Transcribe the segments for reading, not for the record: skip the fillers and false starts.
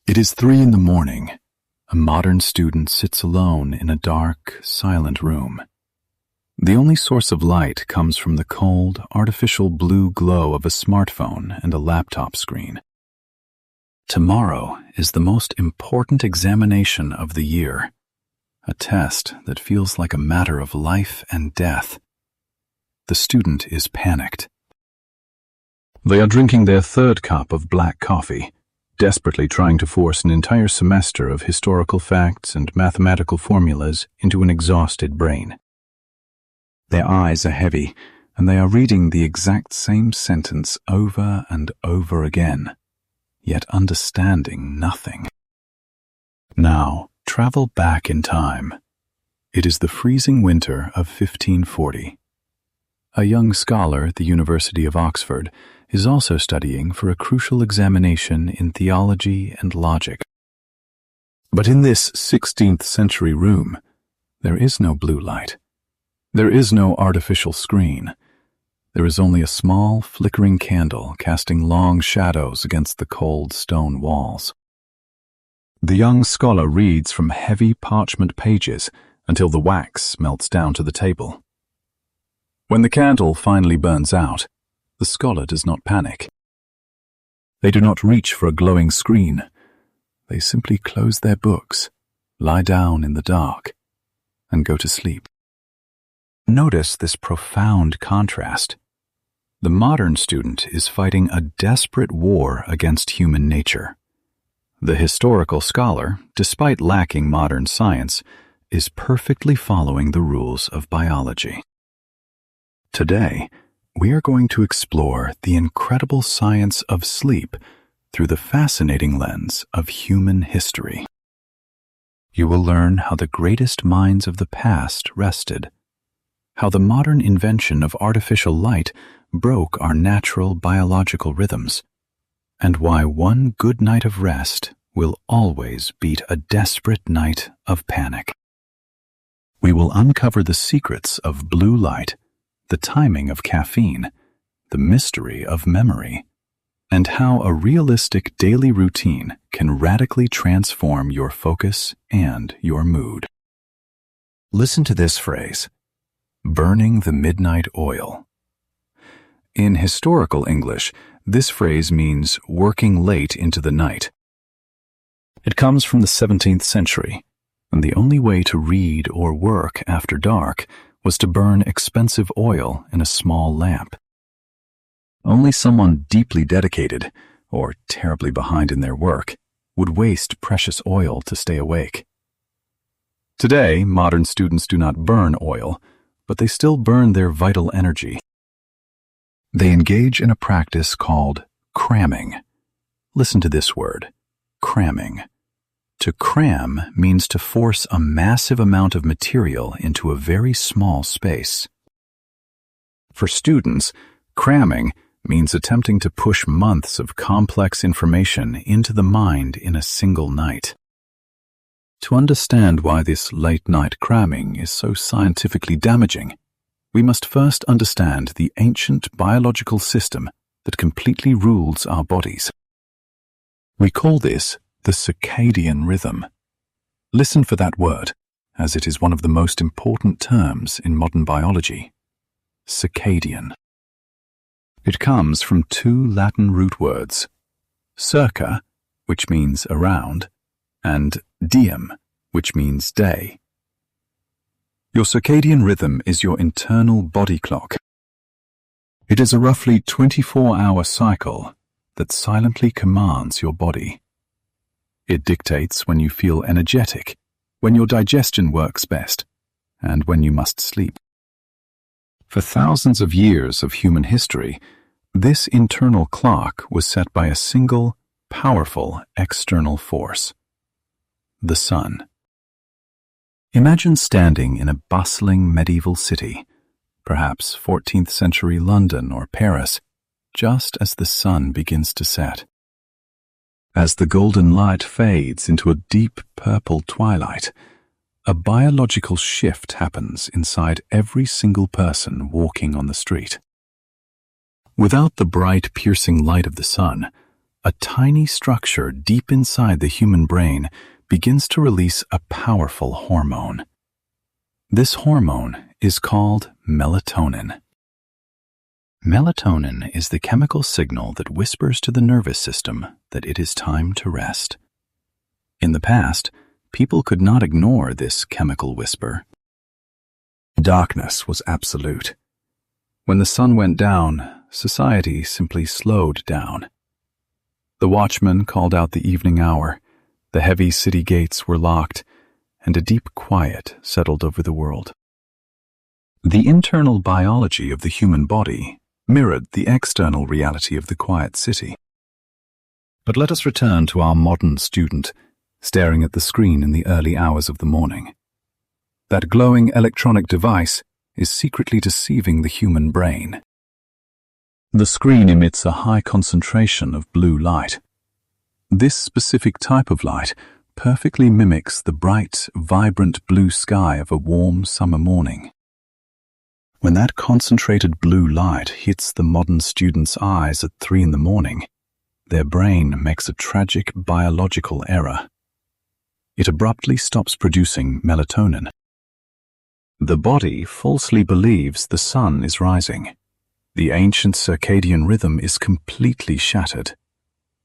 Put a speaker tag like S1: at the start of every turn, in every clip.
S1: It is 3 in the morning. A modern student sits alone in a dark, silent room. The only source of light comes from the cold, artificial blue glow of a smartphone and a laptop screen. Tomorrow is the most important examination of the year, a test that feels like a matter of life and death. The student is panicked. They are drinking their 3rd cup of black coffee, desperately trying to force an entire semester of historical facts and mathematical formulas into an exhausted brain. Their eyes are heavy, and they are reading the exact same sentence over and over again, yet understanding nothing. Now, travel back in time. It is the freezing winter of 1540. A young scholar at the University of Oxford is also studying for a crucial examination in theology and logic. But in this 16th century room, there is no blue light. There is no artificial screen. There is only a small, flickering candle casting long shadows against the cold stone walls. The young scholar reads from heavy parchment pages until the wax melts down to the table. When the candle finally burns out, the scholar does not panic. They do not reach for a glowing screen. They simply close their books, lie down in the dark, and go to sleep. Notice this profound contrast. The modern student is fighting a desperate war against human nature. The historical scholar, despite lacking modern science, is perfectly following the rules of biology. Today, we are going to explore the incredible science of sleep through the fascinating lens of human history. You will learn how the greatest minds of the past rested, how the modern invention of artificial light broke our natural biological rhythms, and why one good night of rest will always beat a desperate night of panic. We will uncover the secrets of blue light, the timing of caffeine, the mystery of memory, and how a realistic daily routine can radically transform your focus and your mood. Listen to this phrase: burning the midnight oil. In historical English, this phrase means working late into the night. It comes from the 17th century, and the only way to read or work after dark was to burn expensive oil in a small lamp. Only someone deeply dedicated, or terribly behind in their work, would waste precious oil to stay awake. Today, modern students do not burn oil, but they still burn their vital energy. They engage in a practice called cramming. Listen to this word, cramming. To cram means to force a massive amount of material into a very small space. For students, cramming means attempting to push months of complex information into the mind in a single night. To understand why this late-night cramming is so scientifically damaging, we must first understand the ancient biological system that completely rules our bodies. We call this the circadian rhythm. Listen for that word, as it is one of the most important terms in modern biology. Circadian. It comes from 2 Latin root words, circa, which means around, and diem, which means day. Your circadian rhythm is your internal body clock. It is a roughly 24-hour cycle that silently commands your body. It dictates when you feel energetic, when your digestion works best, and when you must sleep. For thousands of years of human history, this internal clock was set by a single, powerful external force: the sun. Imagine standing in a bustling medieval city, perhaps 14th century London or Paris, just as the sun begins to set. As the golden light fades into a deep purple twilight, a biological shift happens inside every single person walking on the street. Without the bright, piercing light of the sun, a tiny structure deep inside the human brain begins to release a powerful hormone. This hormone is called melatonin. Melatonin is the chemical signal that whispers to the nervous system that it is time to rest. In the past, people could not ignore this chemical whisper. Darkness was absolute. When the sun went down, society simply slowed down. The watchman called out the evening hour, the heavy city gates were locked, and a deep quiet settled over the world. The internal biology of the human body mirrored the external reality of the quiet city. But let us return to our modern student, staring at the screen in the early hours of the morning. That glowing electronic device is secretly deceiving the human brain. The screen emits a high concentration of blue light. This specific type of light perfectly mimics the bright, vibrant blue sky of a warm summer morning. When that concentrated blue light hits the modern student's eyes at 3 in the morning, their brain makes a tragic biological error. It abruptly stops producing melatonin. The body falsely believes the sun is rising. The ancient circadian rhythm is completely shattered.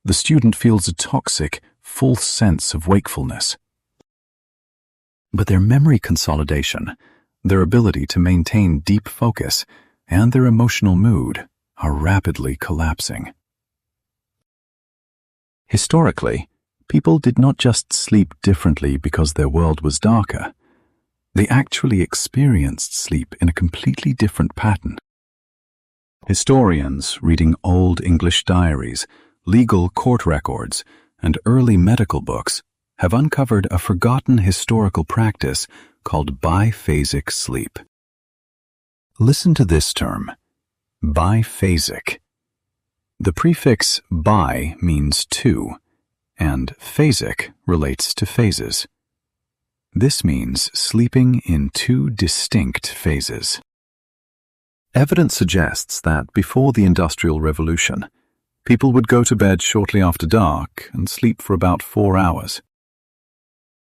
S1: The student feels a toxic, false sense of wakefulness. But their memory consolidation, their ability to maintain deep focus, and their emotional mood are rapidly collapsing. Historically, people did not just sleep differently because their world was darker. They actually experienced sleep in a completely different pattern. Historians reading old English diaries, legal court records, and early medical books have uncovered a forgotten historical practice called biphasic sleep. Listen to this term, biphasic. The prefix bi means two, and phasic relates to phases. This means sleeping in 2 distinct phases. Evidence suggests that before the Industrial Revolution, people would go to bed shortly after dark and sleep for about 4 hours.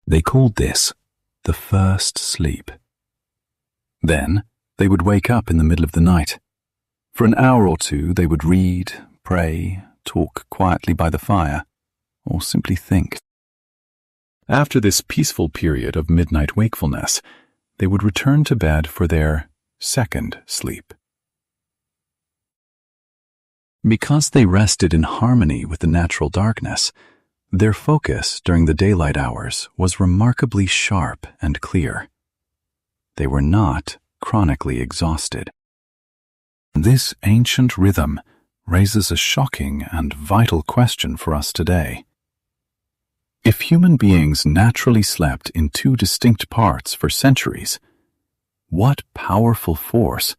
S1: They called this the first sleep. Then they would wake up in the middle of the night. For an hour or two they would read, pray, talk quietly by the fire, or simply think. After this peaceful period of midnight wakefulness, they would return to bed for their second sleep. Because they rested in harmony with the natural darkness, their focus during the daylight hours was remarkably sharp and clear. They were not chronically exhausted. This ancient rhythm raises a shocking and vital question for us today. If human beings naturally slept in 2 distinct parts for centuries, what powerful force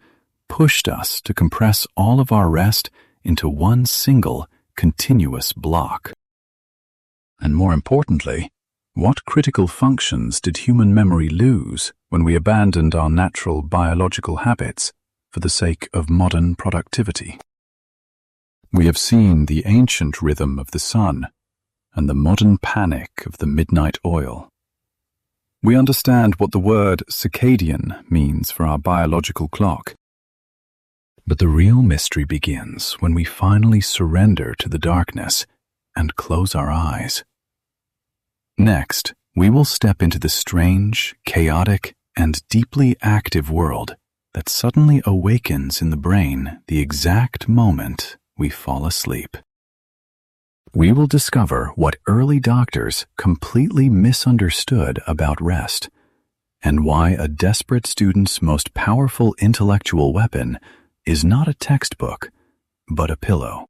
S1: pushed us to compress all of our rest into one single, continuous block? And more importantly, what critical functions did human memory lose when we abandoned our natural biological habits for the sake of modern productivity? We have seen the ancient rhythm of the sun and the modern panic of the midnight oil. We understand what the word circadian means for our biological clock. But the real mystery begins when we finally surrender to the darkness and close our eyes. Next, we will step into the strange, chaotic, and deeply active world that suddenly awakens in the brain the exact moment we fall asleep. We will discover what early doctors completely misunderstood about rest, and why a desperate student's most powerful intellectual weapon is not a textbook, but a pillow.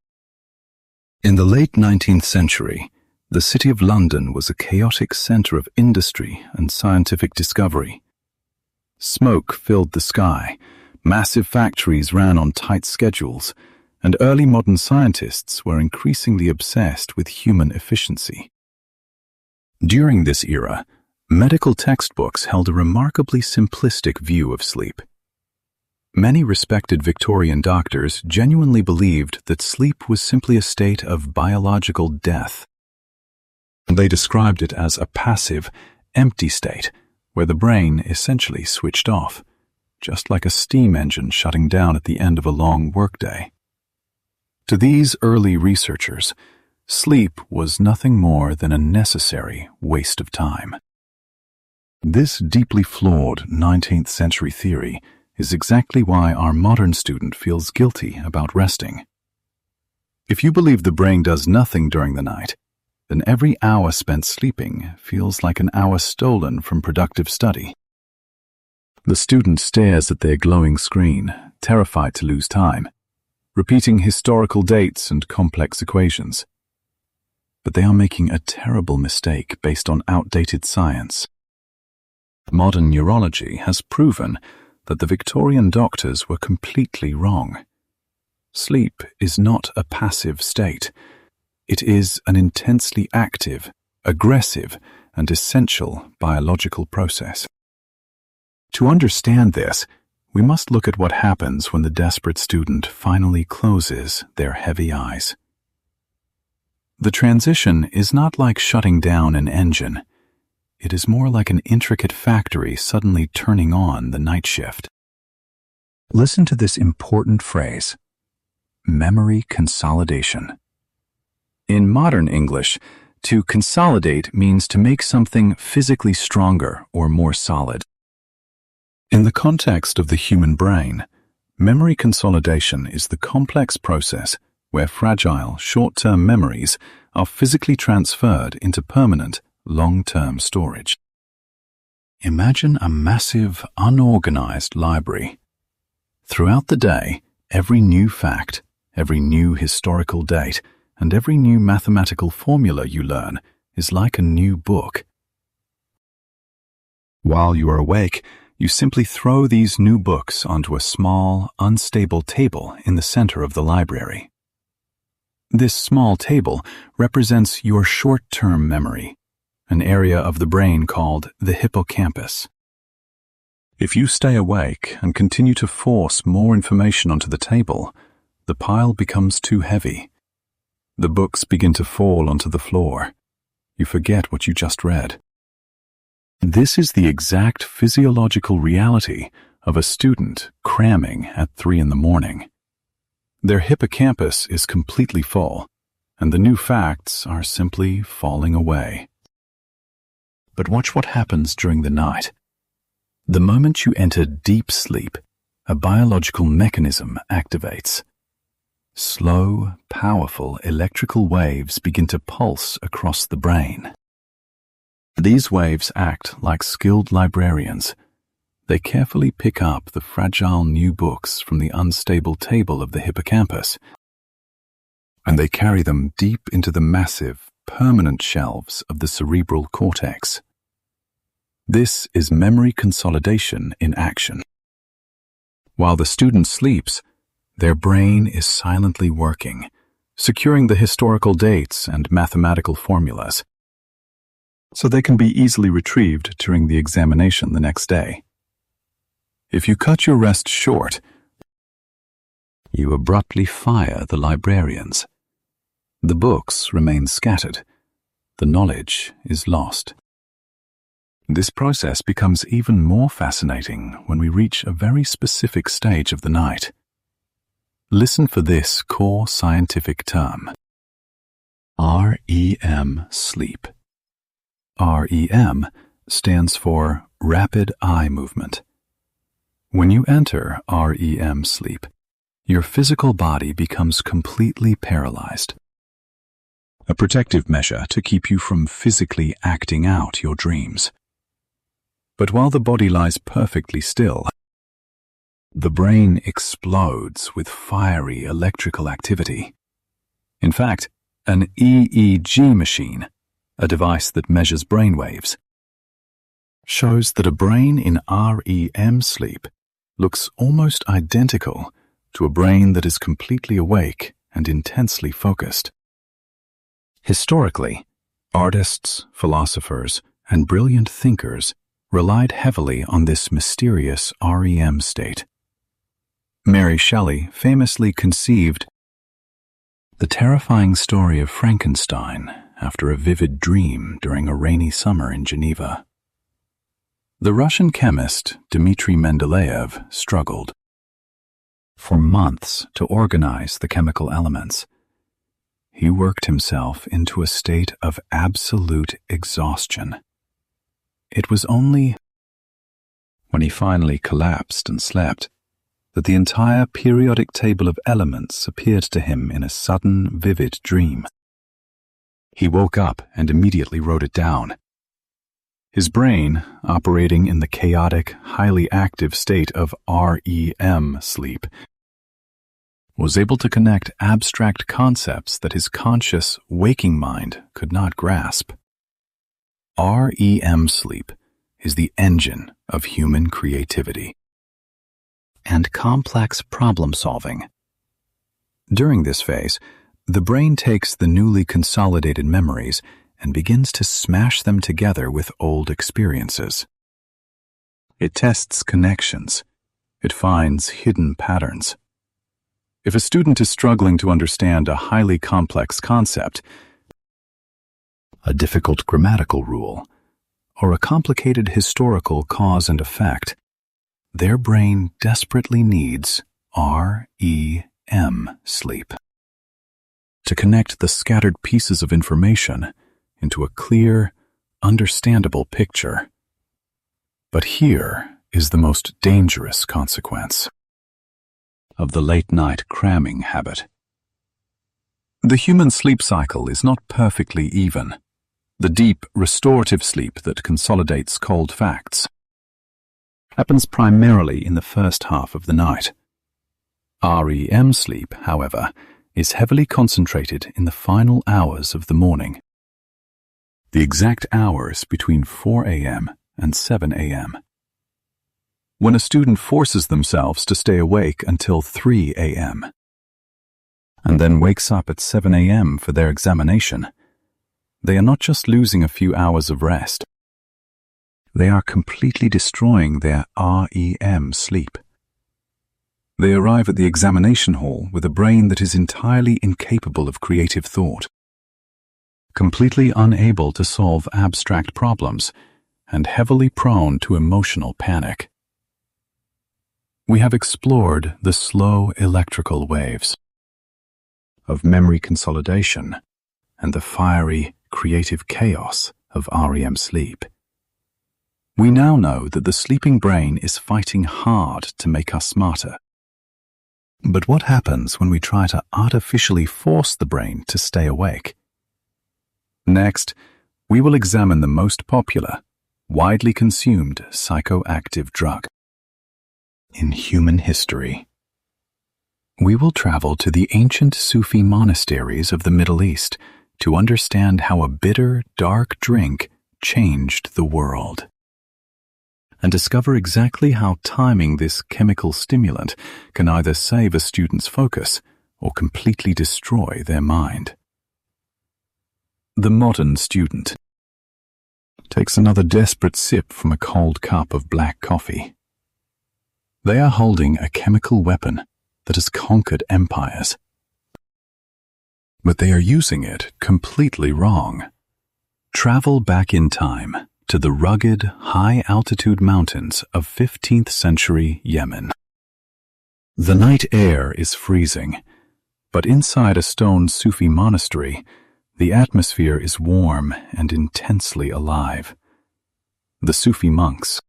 S1: In the late 19th century, the city of London was a chaotic center of industry and scientific discovery. Smoke filled the sky, massive factories ran on tight schedules, and early modern scientists were increasingly obsessed with human efficiency. During this era, medical textbooks held a remarkably simplistic view of sleep. Many respected Victorian doctors genuinely believed that sleep was simply a state of biological death. They described it as a passive, empty state where the brain essentially switched off, just like a steam engine shutting down at the end of a long workday. To these early researchers, sleep was nothing more than a necessary waste of time. This deeply flawed 19th century theory is exactly why our modern student feels guilty about resting. If you believe the brain does nothing during the night, then every hour spent sleeping feels like an hour stolen from productive study. The student stares at their glowing screen, terrified to lose time, repeating historical dates and complex equations. But they are making a terrible mistake based on outdated science. Modern neurology has proven that the Victorian doctors were completely wrong. Sleep is not a passive state. It is an intensely active, aggressive, and essential biological process. To understand this, we must look at what happens when the desperate student finally closes their heavy eyes. The transition is not like shutting down an engine. It is more like an intricate factory suddenly turning on the night shift. Listen to this important phrase: memory consolidation. In modern English, to consolidate means to make something physically stronger or more solid. In the context of the human brain, memory consolidation is the complex process where fragile, short-term memories are physically transferred into permanent, long-term storage. Imagine a massive, unorganized library. Throughout the day, every new fact, every new historical date, and every new mathematical formula you learn is like a new book. While you are awake, you simply throw these new books onto a small, unstable table in the center of the library. This small table represents your short-term memory, an area of the brain called the hippocampus. If you stay awake and continue to force more information onto the table, the pile becomes too heavy. The books begin to fall onto the floor. You forget what you just read. This is the exact physiological reality of a student cramming at 3 a.m. Their hippocampus is completely full, and the new facts are simply falling away. But watch what happens during the night. The moment you enter deep sleep, a biological mechanism activates. Slow, powerful electrical waves begin to pulse across the brain. These waves act like skilled librarians. They carefully pick up the fragile new books from the unstable table of the hippocampus, and they carry them deep into the massive, permanent shelves of the cerebral cortex. This is memory consolidation in action. While the student sleeps, their brain is silently working, securing the historical dates and mathematical formulas, so they can be easily retrieved during the examination the next day. If you cut your rest short, you abruptly fire the librarians. The books remain scattered. The knowledge is lost. This process becomes even more fascinating when we reach a very specific stage of the night. Listen for this core scientific term. REM sleep. REM stands for rapid eye movement. When you enter REM sleep, your physical body becomes completely paralyzed. A protective measure to keep you from physically acting out your dreams. But while the body lies perfectly still, the brain explodes with fiery electrical activity. In fact, an EEG machine, a device that measures brainwaves, shows that a brain in REM sleep looks almost identical to a brain that is completely awake and intensely focused. Historically, artists, philosophers, and brilliant thinkers relied heavily on this mysterious REM state. Mary Shelley famously conceived the terrifying story of Frankenstein after a vivid dream during a rainy summer in Geneva. The Russian chemist Dmitry Mendeleev struggled for months to organize the chemical elements. He worked himself into a state of absolute exhaustion. It was only when he finally collapsed and slept that the entire periodic table of elements appeared to him in a sudden, vivid dream. He woke up and immediately wrote it down. His brain, operating in the chaotic, highly active state of REM sleep, was able to connect abstract concepts that his conscious, waking mind could not grasp. REM sleep is the engine of human creativity and complex problem-solving. During this phase, the brain takes the newly consolidated memories and begins to smash them together with old experiences. It tests connections. It finds hidden patterns. If a student is struggling to understand a highly complex concept, a difficult grammatical rule, or a complicated historical cause and effect, their brain desperately needs REM sleep to connect the scattered pieces of information into a clear, understandable picture. But here is the most dangerous consequence of the late-night cramming habit. The human sleep cycle is not perfectly even. The deep, restorative sleep that consolidates cold facts happens primarily in the first half of the night. REM sleep, however, is heavily concentrated in the final hours of the morning. The exact hours between 4 a.m. and 7 a.m. When a student forces themselves to stay awake until 3 a.m. and then wakes up at 7 a.m. for their examination, they are not just losing a few hours of rest. They are completely destroying their REM sleep. They arrive at the examination hall with a brain that is entirely incapable of creative thought, completely unable to solve abstract problems, and heavily prone to emotional panic. We have explored the slow electrical waves of memory consolidation and the fiery, creative chaos of REM sleep. We now know that the sleeping brain is fighting hard to make us smarter. But what happens when we try to artificially force the brain to stay awake? Next, we will examine the most popular, widely consumed psychoactive drug in human history. We will travel to the ancient Sufi monasteries of the Middle East to understand how a bitter, dark drink changed the world, and discover exactly how timing this chemical stimulant can either save a student's focus or completely destroy their mind. The modern student takes another desperate sip from a cold cup of black coffee. They are holding a chemical weapon that has conquered empires, but they are using it completely wrong. Travel back in time to the rugged, high-altitude mountains of 15th century Yemen. The night air is freezing, but inside a stone Sufi monastery, the atmosphere is warm and intensely alive. The Sufi monks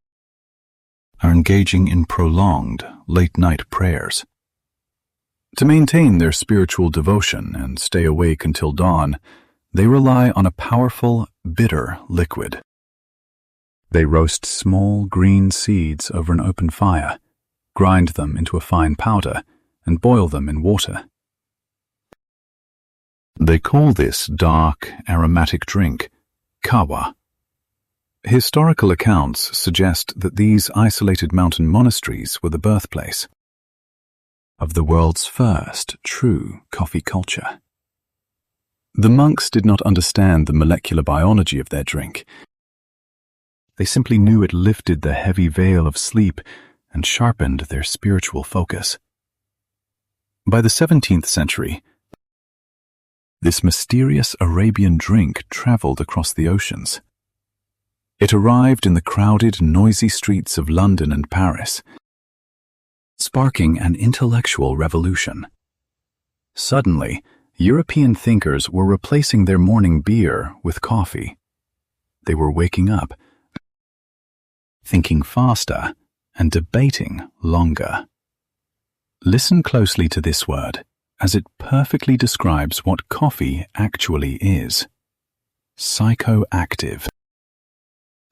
S1: are engaging in prolonged, late-night prayers. To maintain their spiritual devotion and stay awake until dawn, they rely on a powerful, bitter liquid. They roast small green seeds over an open fire, grind them into a fine powder, and boil them in water. They call this dark, aromatic drink kawa. Historical accounts suggest that these isolated mountain monasteries were the birthplace of the world's first true coffee culture. The monks did not understand the molecular biology of their drink. They simply knew it lifted the heavy veil of sleep and sharpened their spiritual focus. By the 17th century, this mysterious Arabian drink traveled across the oceans. It arrived in the crowded, noisy streets of London and Paris, sparking an intellectual revolution. Suddenly, European thinkers were replacing their morning beer with coffee. They were waking up, thinking faster, and debating longer. Listen closely to this word, as it perfectly describes what coffee actually is. Psychoactive.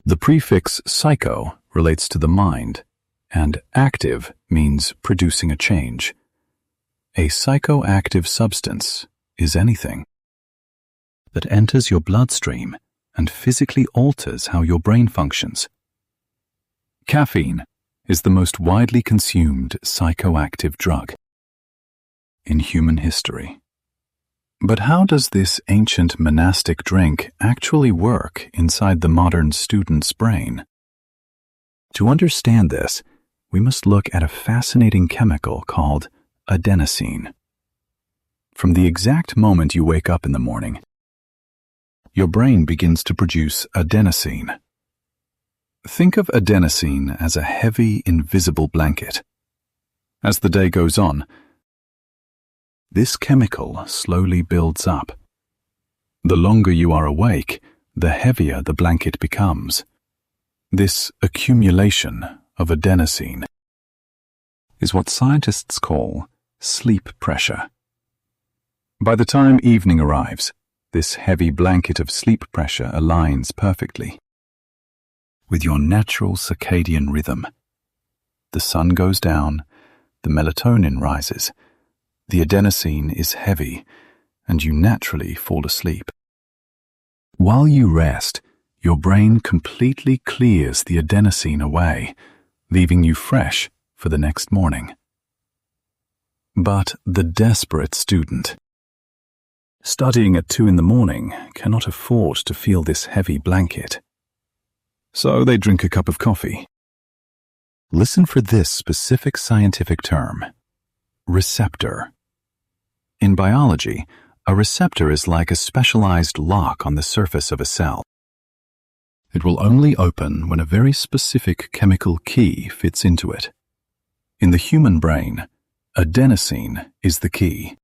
S1: The prefix psycho relates to the mind, and active means producing a change. A psychoactive substance is anything that enters your bloodstream and physically alters how your brain functions. Caffeine is the most widely consumed psychoactive drug in human history. But how does this ancient monastic drink actually work inside the modern student's brain? To understand this, we must look at a fascinating chemical called adenosine. From the exact moment you wake up in the morning, your brain begins to produce adenosine. Think of adenosine as a heavy, invisible blanket. As the day goes on, this chemical slowly builds up. The longer you are awake, the heavier the blanket becomes. This accumulation of adenosine is what scientists call sleep pressure. By the time evening arrives, this heavy blanket of sleep pressure aligns perfectly with your natural circadian rhythm. The sun goes down, the melatonin rises, the adenosine is heavy, and you naturally fall asleep. While you rest, your brain completely clears the adenosine away, leaving you fresh for the next morning. But the desperate student, studying at 2 a.m, cannot afford to feel this heavy blanket. So they drink a cup of coffee. Listen for this specific scientific term: receptor. In biology, a receptor is like a specialized lock on the surface of a cell. It will only open when a very specific chemical key fits into it. In the human brain, adenosine is the key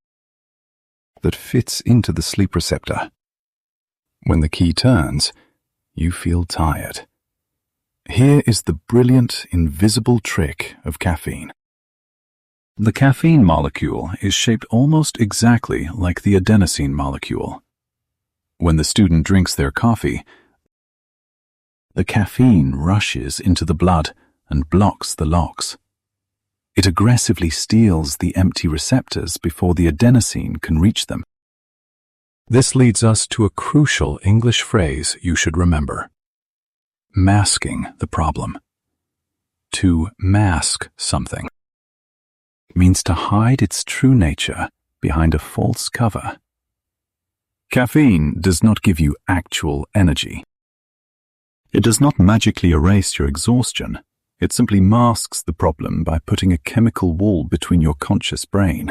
S1: that fits into the sleep receptor. When the key turns, you feel tired. Here is the brilliant, invisible trick of caffeine. The caffeine molecule is shaped almost exactly like the adenosine molecule. When the student drinks their coffee, the caffeine rushes into the blood and blocks the locks. It aggressively steals the empty receptors before the adenosine can reach them. This leads us to a crucial English phrase you should remember: masking the problem. To mask something means to hide its true nature behind a false cover. Caffeine does not give you actual energy. It does not magically erase your exhaustion. It simply masks the problem by putting a chemical wall between your conscious brain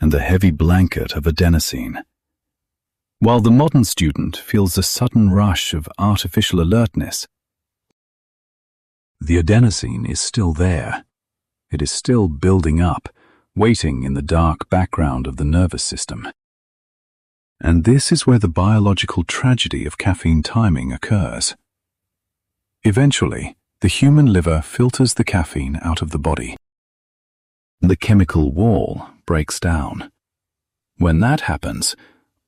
S1: and the heavy blanket of adenosine. While the modern student feels a sudden rush of artificial alertness, the adenosine is still there. It is still building up, waiting in the dark background of the nervous system. And this is where the biological tragedy of caffeine timing occurs. Eventually, the human liver filters the caffeine out of the body. The chemical wall breaks down. When that happens,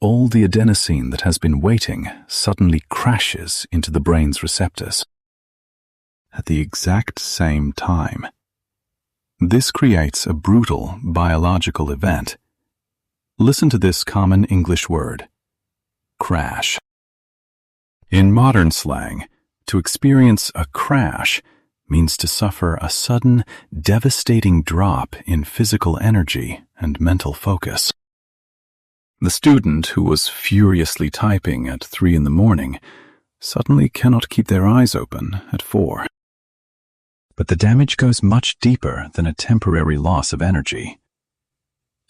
S1: all the adenosine that has been waiting suddenly crashes into the brain's receptors at the exact same time. This creates a brutal biological event. Listen to this common English word: crash. In modern slang, to experience a crash means to suffer a sudden, devastating drop in physical energy and mental focus. The student who was furiously typing at 3 a.m. suddenly cannot keep their eyes open at 4. But the damage goes much deeper than a temporary loss of energy.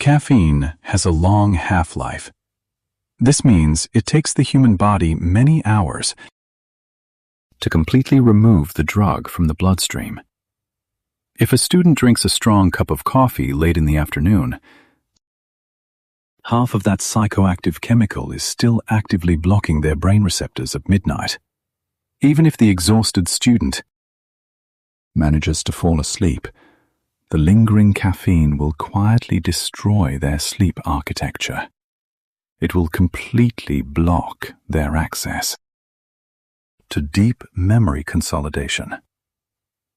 S1: Caffeine has a long half-life. This means it takes the human body many hours to completely remove the drug from the bloodstream. If a student drinks a strong cup of coffee late in the afternoon, half of that psychoactive chemical is still actively blocking their brain receptors at midnight. Even if the exhausted student manages to fall asleep, the lingering caffeine will quietly destroy their sleep architecture. It will completely block their access to deep memory consolidation.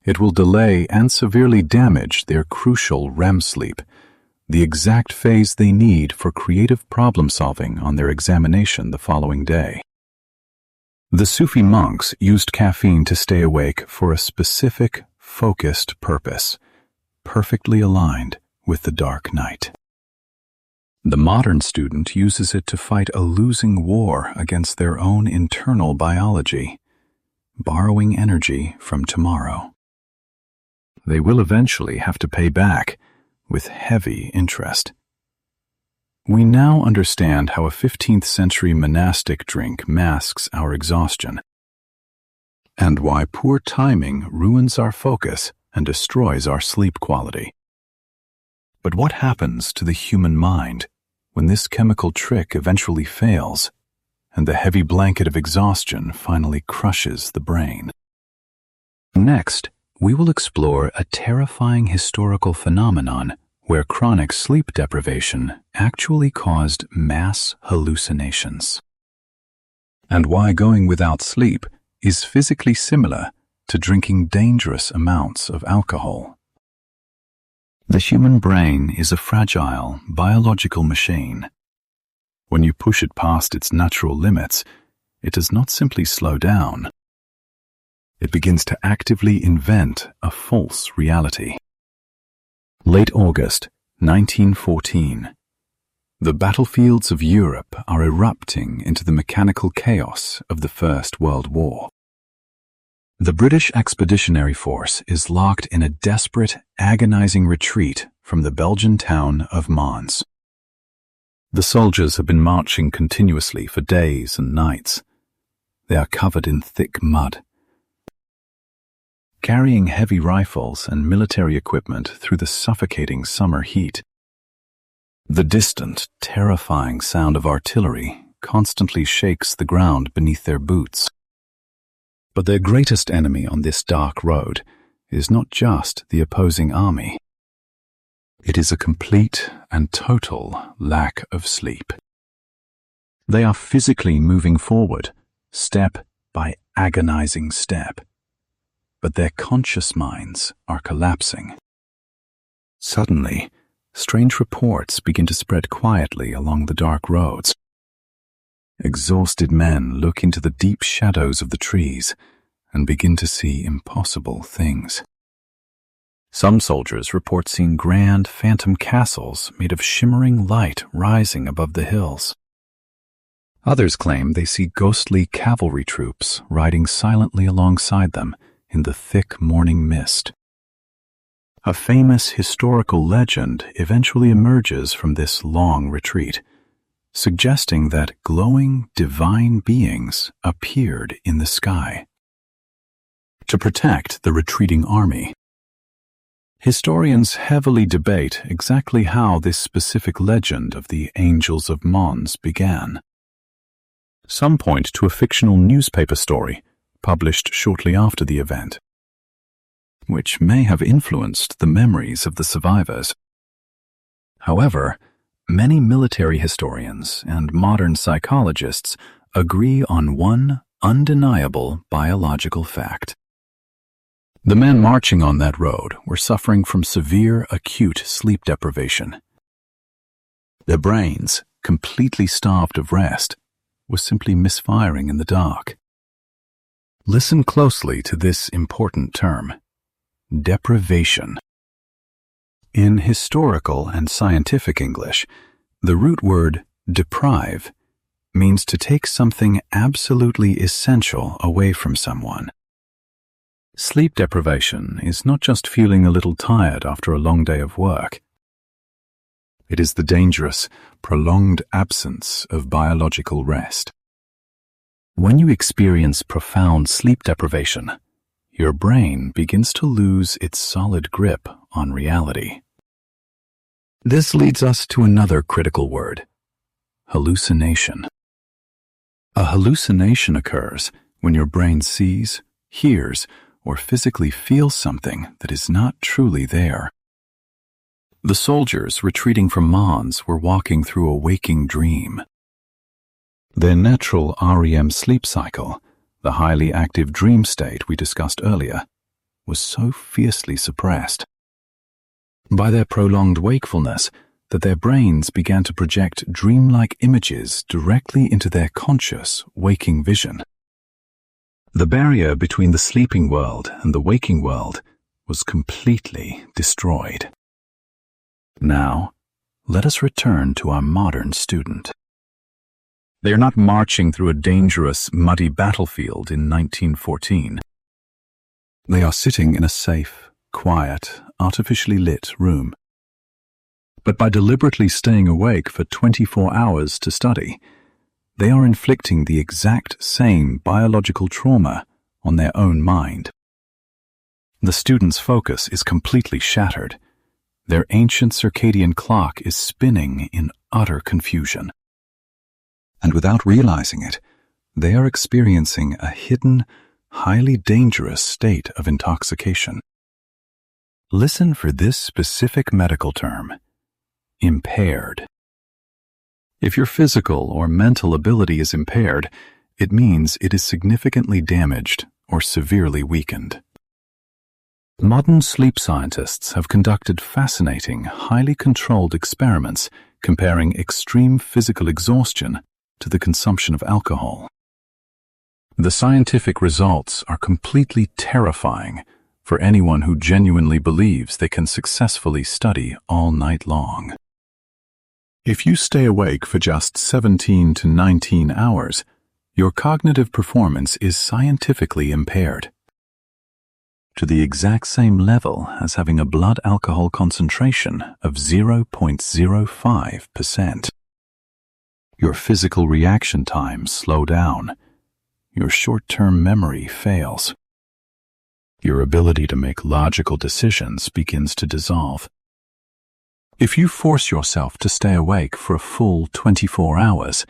S1: It will delay and severely damage their crucial REM sleep, the exact phase they need for creative problem-solving on their examination the following day. The Sufi monks used caffeine to stay awake for a specific, focused purpose, perfectly aligned with the dark night. The modern student uses it to fight a losing war against their own internal biology, borrowing energy from tomorrow. They will eventually have to pay back with heavy interest. We now understand how a 15th century monastic drink masks our exhaustion, and why poor timing ruins our focus and destroys our sleep quality. But what happens to the human mind when this chemical trick eventually fails and the heavy blanket of exhaustion finally crushes the brain? Next, we will explore a terrifying historical phenomenon where chronic sleep deprivation actually caused mass hallucinations, and why going without sleep is physically similar to drinking dangerous amounts of alcohol. The human brain is a fragile, biological machine. When you push it past its natural limits, it does not simply slow down. It begins to actively invent a false reality. Late August, 1914. The battlefields of Europe are erupting into the mechanical chaos of the First World War. The British Expeditionary Force is locked in a desperate, agonizing retreat from the Belgian town of Mons. The soldiers have been marching continuously for days and nights. They are covered in thick mud, carrying heavy rifles and military equipment through the suffocating summer heat. The distant, terrifying sound of artillery constantly shakes the ground beneath their boots. But their greatest enemy on this dark road is not just the opposing army. It is a complete and total lack of sleep. They are physically moving forward, step by agonizing step, but their conscious minds are collapsing. Suddenly, strange reports begin to spread quietly along the dark roads. Exhausted men look into the deep shadows of the trees and begin to see impossible things. Some soldiers report seeing grand phantom castles made of shimmering light rising above the hills. Others claim they see ghostly cavalry troops riding silently alongside them in the thick morning mist. A famous historical legend eventually emerges from this long retreat, suggesting that glowing divine beings appeared in the sky to protect the retreating army. Historians heavily debate exactly how this specific legend of the Angels of Mons began. Some point to a fictional newspaper story published shortly after the event, which may have influenced the memories of the survivors. However, many military historians and modern psychologists agree on one undeniable biological fact. The men marching on that road were suffering from severe acute sleep deprivation. Their brains, completely starved of rest, were simply misfiring in the dark. Listen closely to this important term: deprivation. In historical and scientific English, the root word deprive means to take something absolutely essential away from someone. Sleep deprivation is not just feeling a little tired after a long day of work. It is the dangerous, prolonged absence of biological rest. When you experience profound sleep deprivation, your brain begins to lose its solid grip on reality. This leads us to another critical word: hallucination. A hallucination occurs when your brain sees, hears, or physically feels something that is not truly there. The soldiers retreating from Mons were walking through a waking dream. Their natural REM sleep cycle, the highly active dream state we discussed earlier, was so fiercely suppressed by their prolonged wakefulness that their brains began to project dreamlike images directly into their conscious, waking vision. The barrier between the sleeping world and the waking world was completely destroyed. Now, let us return to our modern student. They are not marching through a dangerous, muddy battlefield in 1914. They are sitting in a safe, quiet, artificially lit room. But by deliberately staying awake for 24 hours to study, they are inflicting the exact same biological trauma on their own mind. The student's focus is completely shattered. Their ancient circadian clock is spinning in utter confusion. And without realizing it, they are experiencing a hidden, highly dangerous state of intoxication. Listen for this specific medical term: impaired. If your physical or mental ability is impaired, it means it is significantly damaged or severely weakened. Modern sleep scientists have conducted fascinating, highly controlled experiments comparing extreme physical exhaustion to the consumption of alcohol. The scientific results are completely terrifying for anyone who genuinely believes they can successfully study all night long. If you stay awake for just 17 to 19 hours, your cognitive performance is scientifically impaired to the exact same level as having a blood alcohol concentration of 0.05%. Your physical reaction times slow down. Your short-term memory fails. Your ability to make logical decisions begins to dissolve. If you force yourself to stay awake for a full 24 hours,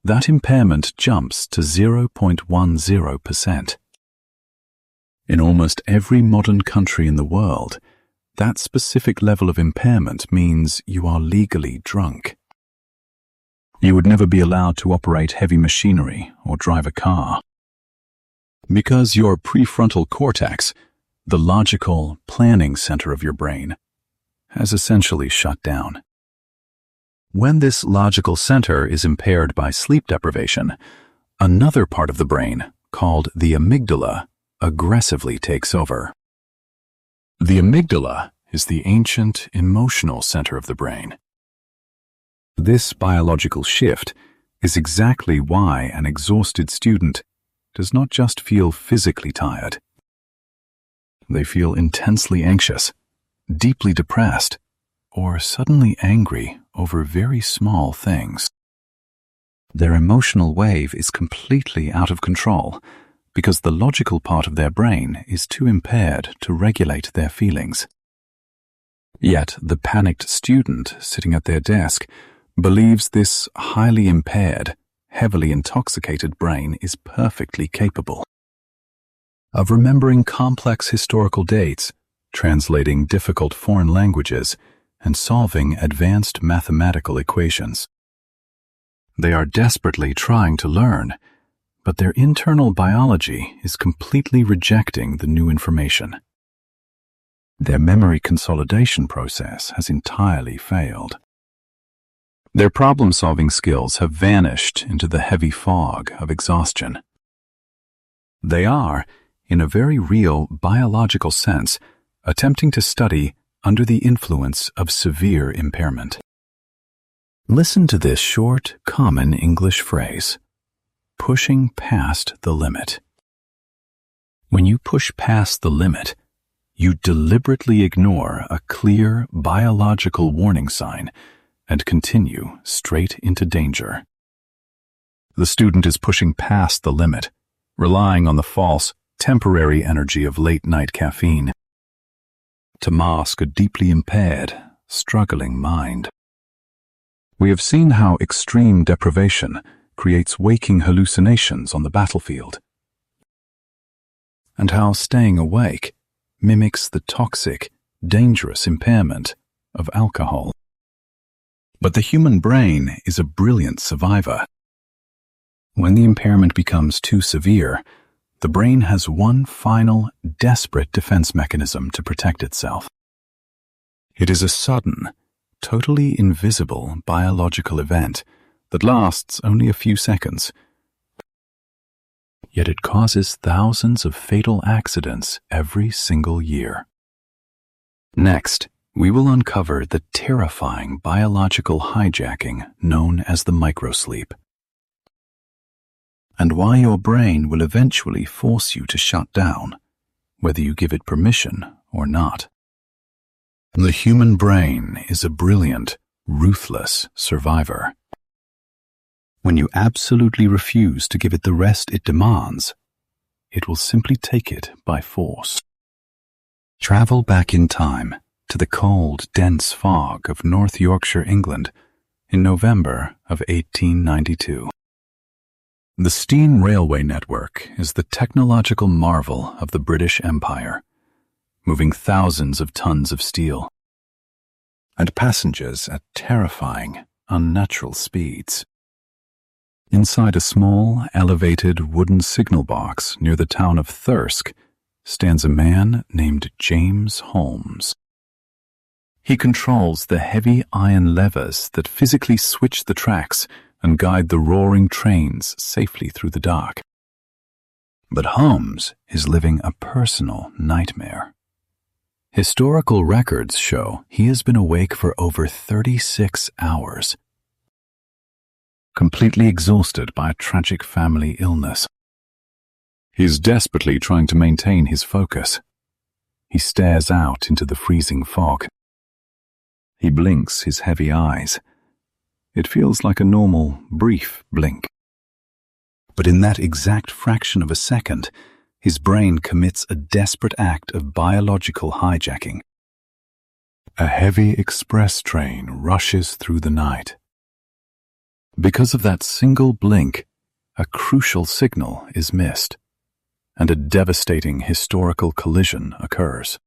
S1: that impairment jumps to 0.10%. In almost every modern country in the world, that specific level of impairment means you are legally drunk. You would never be allowed to operate heavy machinery or drive a car, because your prefrontal cortex, the logical, planning center of your brain, has essentially shut down. When this logical center is impaired by sleep deprivation, another part of the brain, called the amygdala, aggressively takes over. The amygdala is the ancient emotional center of the brain. This biological shift is exactly why an exhausted student does not just feel physically tired. They feel intensely anxious, deeply depressed, or suddenly angry over very small things. Their emotional wave is completely out of control because the logical part of their brain is too impaired to regulate their feelings. Yet the panicked student sitting at their desk believes this highly impaired, heavily intoxicated brain is perfectly capable of remembering complex historical dates, translating difficult foreign languages, and solving advanced mathematical equations. They are desperately trying to learn, but their internal biology is completely rejecting the new information. Their memory consolidation process has entirely failed. Their problem-solving skills have vanished into the heavy fog of exhaustion. They are, in a very real biological sense, attempting to study under the influence of severe impairment. Listen to this short, common English phrase: pushing past the limit. When you push past the limit, you deliberately ignore a clear biological warning sign and continue straight into danger. The student is pushing past the limit, relying on the false, temporary energy of late-night caffeine to mask a deeply impaired, struggling mind. We have seen how extreme deprivation creates waking hallucinations on the battlefield, and how staying awake mimics the toxic, dangerous impairment of alcohol. But the human brain is a brilliant survivor. When the impairment becomes too severe, the brain has one final, desperate defense mechanism to protect itself. It is a sudden, totally invisible biological event that lasts only a few seconds. Yet it causes thousands of fatal accidents every single year. Next, we will uncover the terrifying biological hijacking known as the microsleep, and why your brain will eventually force you to shut down, whether you give it permission or not. The human brain is a brilliant, ruthless survivor. When you absolutely refuse to give it the rest it demands, it will simply take it by force. Travel back in time to the cold, dense fog of North Yorkshire, England, in November of 1892. The steam railway network is the technological marvel of the British Empire, moving thousands of tons of steel and passengers at terrifying, unnatural speeds. Inside a small, elevated wooden signal box near the town of Thirsk stands a man named James Holmes. He controls the heavy iron levers that physically switch the tracks and guide the roaring trains safely through the dark. But Holmes is living a personal nightmare. Historical records show he has been awake for over 36 hours, completely exhausted by a tragic family illness. He is desperately trying to maintain his focus. He stares out into the freezing fog. He blinks his heavy eyes. It feels like a normal, brief blink. But in that exact fraction of a second, his brain commits a desperate act of biological hijacking. A heavy express train rushes through the night. Because of that single blink, a crucial signal is missed, and a devastating historical collision occurs.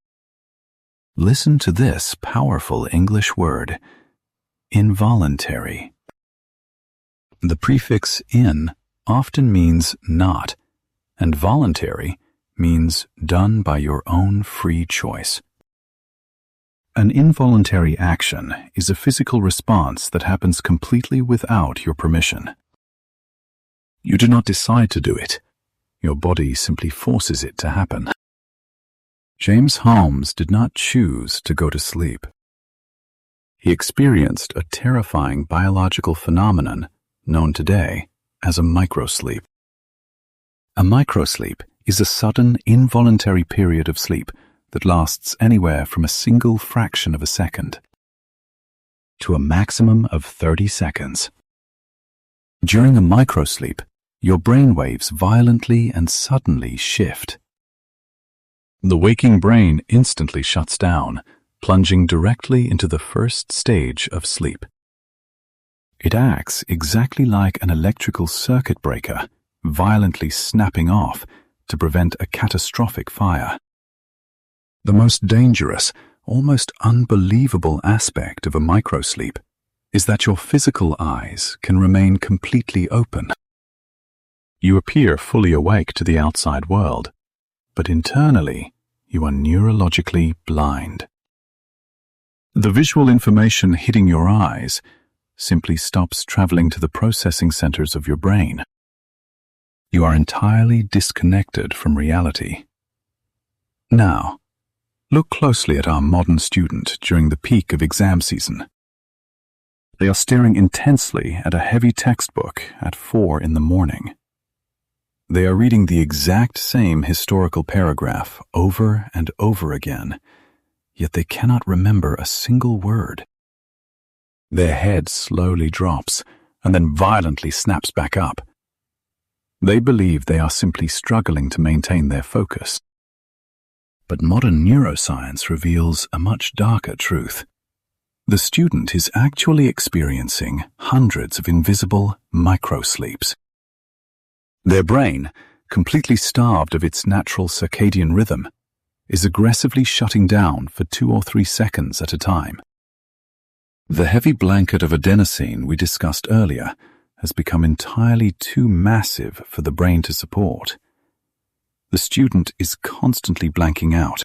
S1: Listen to this powerful English word: involuntary. The prefix in often means not, and voluntary means done by your own free choice. An involuntary action is a physical response that happens completely without your permission. You do not decide to do it. Your body simply forces it to happen. James Holmes did not choose to go to sleep. He experienced a terrifying biological phenomenon known today as a microsleep. A microsleep is a sudden, involuntary period of sleep that lasts anywhere from a single fraction of a second to a maximum of 30 seconds. During a microsleep, your brainwaves violently and suddenly shift. The waking brain instantly shuts down, plunging directly into the first stage of sleep. It acts exactly like an electrical circuit breaker, violently snapping off to prevent a catastrophic fire. The most dangerous, almost unbelievable aspect of a microsleep is that your physical eyes can remain completely open. You appear fully awake to the outside world, but internally you are neurologically blind. The visual information hitting your eyes simply stops traveling to the processing centers of your brain. You are entirely disconnected from reality. Now, look closely at our modern student during the peak of exam season. They are staring intensely at a heavy textbook at 4 in the morning. They are reading the exact same historical paragraph over and over again, yet they cannot remember a single word. Their head slowly drops and then violently snaps back up. They believe they are simply struggling to maintain their focus. But modern neuroscience reveals a much darker truth. The student is actually experiencing hundreds of invisible microsleeps. Their brain, completely starved of its natural circadian rhythm, is aggressively shutting down for 2 or 3 seconds at a time. The heavy blanket of adenosine we discussed earlier has become entirely too massive for the brain to support. The student is constantly blanking out.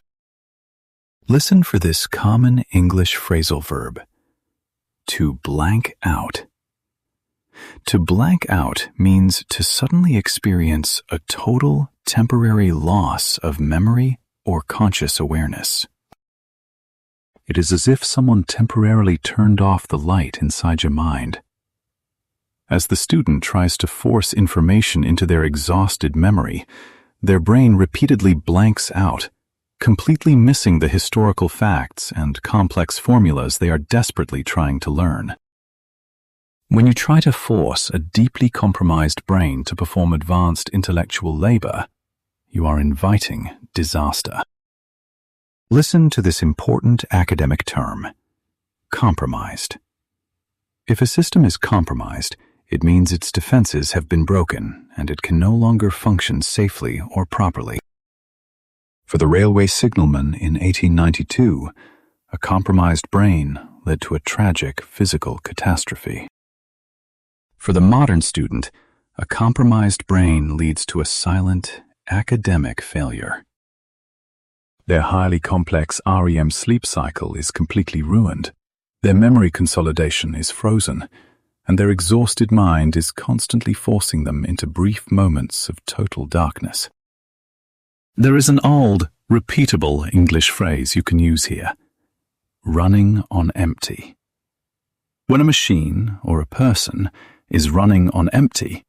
S1: Listen for this common English phrasal verb: to blank out. To blank out means to suddenly experience a total, temporary loss of memory or conscious awareness. It is as if someone temporarily turned off the light inside your mind. As the student tries to force information into their exhausted memory, their brain repeatedly blanks out, completely missing the historical facts and complex formulas they are desperately trying to learn. When you try to force a deeply compromised brain to perform advanced intellectual labor, you are inviting disaster. Listen to this important academic term: compromised. If a system is compromised, it means its defenses have been broken and it can no longer function safely or properly. For the railway signalman in 1892, a compromised brain led to a tragic physical catastrophe. For the modern student, a compromised brain leads to a silent, academic failure. Their highly complex REM sleep cycle is completely ruined, their memory consolidation is frozen, and their exhausted mind is constantly forcing them into brief moments of total darkness. There is an old, repeatable English phrase you can use here: running on empty. When a machine or a person is running on empty,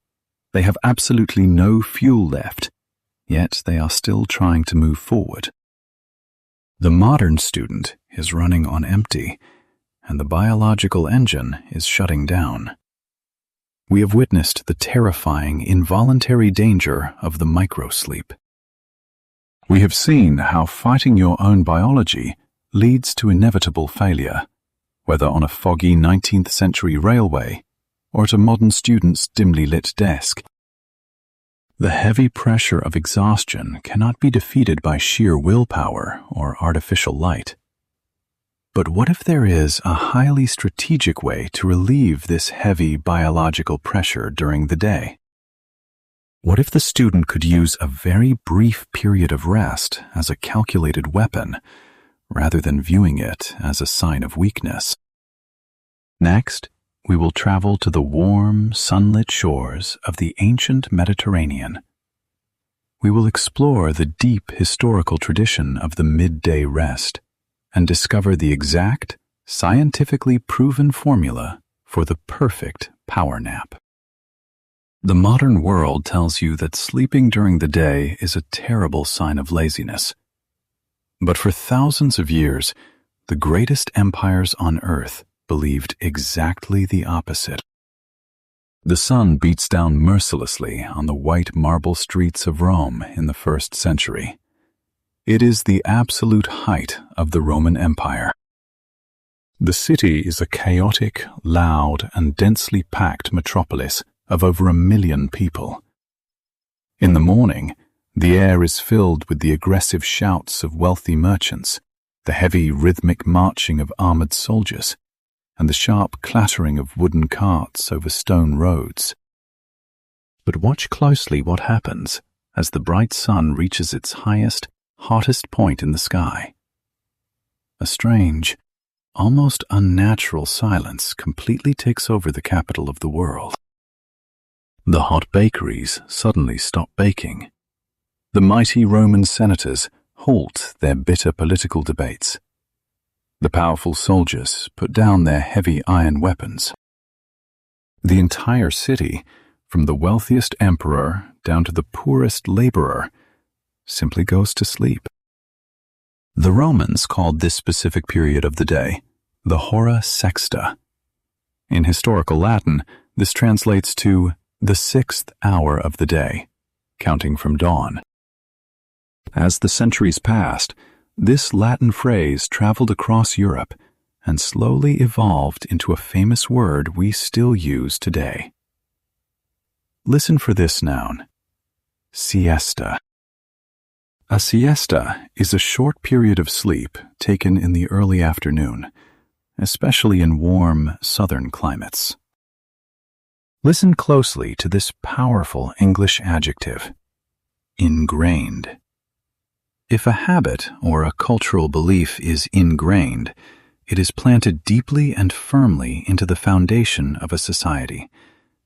S1: they have absolutely no fuel left, yet they are still trying to move forward. The modern student is running on empty, and the biological engine is shutting down. We have witnessed the terrifying, involuntary danger of the microsleep. We have seen how fighting your own biology leads to inevitable failure, whether on a foggy 19th century railway or at a modern student's dimly lit desk. The heavy pressure of exhaustion cannot be defeated by sheer willpower or artificial light. But what if there is a highly strategic way to relieve this heavy biological pressure during the day? What if the student could use a very brief period of rest as a calculated weapon, rather than viewing it as a sign of weakness? Next, we will travel to the warm, sunlit shores of the ancient Mediterranean. We will explore the deep historical tradition of the midday rest and discover the exact, scientifically proven formula for the perfect power nap. The modern world tells you that sleeping during the day is a terrible sign of laziness. But for thousands of years, the greatest empires on earth believed exactly the opposite. The sun beats down mercilessly on the white marble streets of Rome in the 1st century. It is the absolute height of the Roman Empire. The city is a chaotic, loud, and densely packed metropolis of over 1 million people. In the morning, the air is filled with the aggressive shouts of wealthy merchants, the heavy rhythmic marching of armored soldiers, and the sharp clattering of wooden carts over stone roads. But watch closely what happens as the bright sun reaches its highest, hottest point in the sky. A strange, almost unnatural silence completely takes over the capital of the world. The hot bakeries suddenly stop baking. The mighty Roman senators halt their bitter political debates. The powerful soldiers put down their heavy iron weapons. The entire city, from the wealthiest emperor down to the poorest laborer, simply goes to sleep. The Romans called this specific period of the day the hora sexta, In historical Latin, this translates to the 6th hour of the day, counting from dawn. As the centuries passed, this Latin phrase traveled across Europe and slowly evolved into a famous word we still use today. Listen for this noun: siesta. A siesta is a short period of sleep taken in the early afternoon, especially in warm southern climates. Listen closely to this powerful English adjective: ingrained. If a habit or a cultural belief is ingrained, it is planted deeply and firmly into the foundation of a society,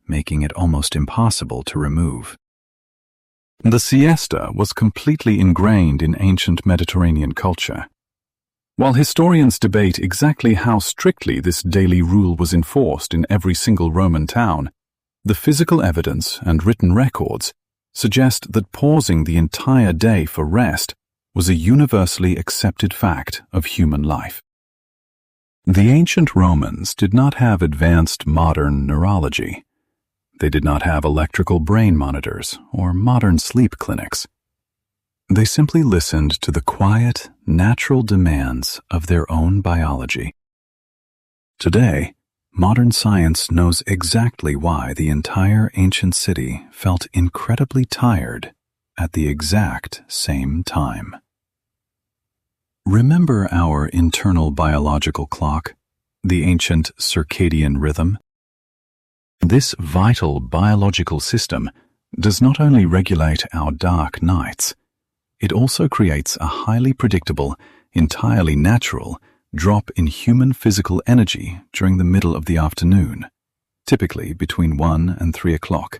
S1: making it almost impossible to remove. The siesta was completely ingrained in ancient Mediterranean culture. While historians debate exactly how strictly this daily rule was enforced in every single Roman town, the physical evidence and written records suggest that pausing the entire day for rest was a universally accepted fact of human life. The ancient Romans did not have advanced modern neurology. They did not have electrical brain monitors or modern sleep clinics. They simply listened to the quiet, natural demands of their own biology. Today, modern science knows exactly why the entire ancient city felt incredibly tired at the exact same time. Remember our internal biological clock, the ancient circadian rhythm? This vital biological system does not only regulate our dark nights, it also creates a highly predictable, entirely natural drop in human physical energy during the middle of the afternoon, typically between 1 and 3 o'clock.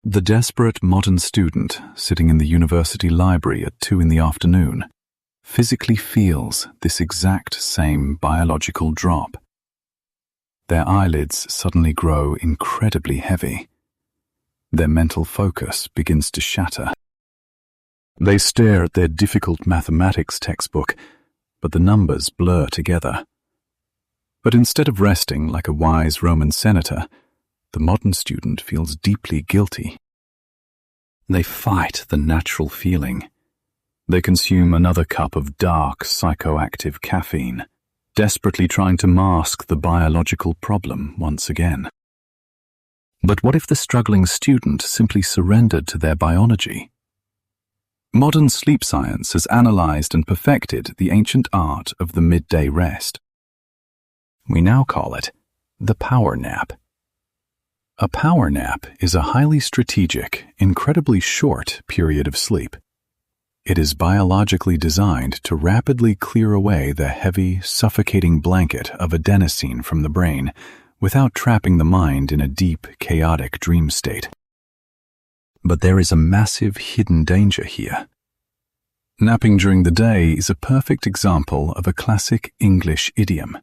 S1: The desperate modern student sitting in the university library at 2 in the afternoon physically feels this exact same biological drop. Their eyelids suddenly grow incredibly heavy. Their mental focus begins to shatter. They stare at their difficult mathematics textbook, but the numbers blur together. But instead of resting like a wise Roman senator, the modern student feels deeply guilty. They fight the natural feeling. They consume another cup of dark, psychoactive caffeine, desperately trying to mask the biological problem once again. But what if the struggling student simply surrendered to their biology? Modern sleep science has analyzed and perfected the ancient art of the midday rest. We now call it the power nap. A power nap is a highly strategic, incredibly short period of sleep. It is biologically designed to rapidly clear away the heavy, suffocating blanket of adenosine from the brain without trapping the mind in a deep, chaotic dream state. But there is a massive hidden danger here. Napping during the day is a perfect example of a classic English idiom.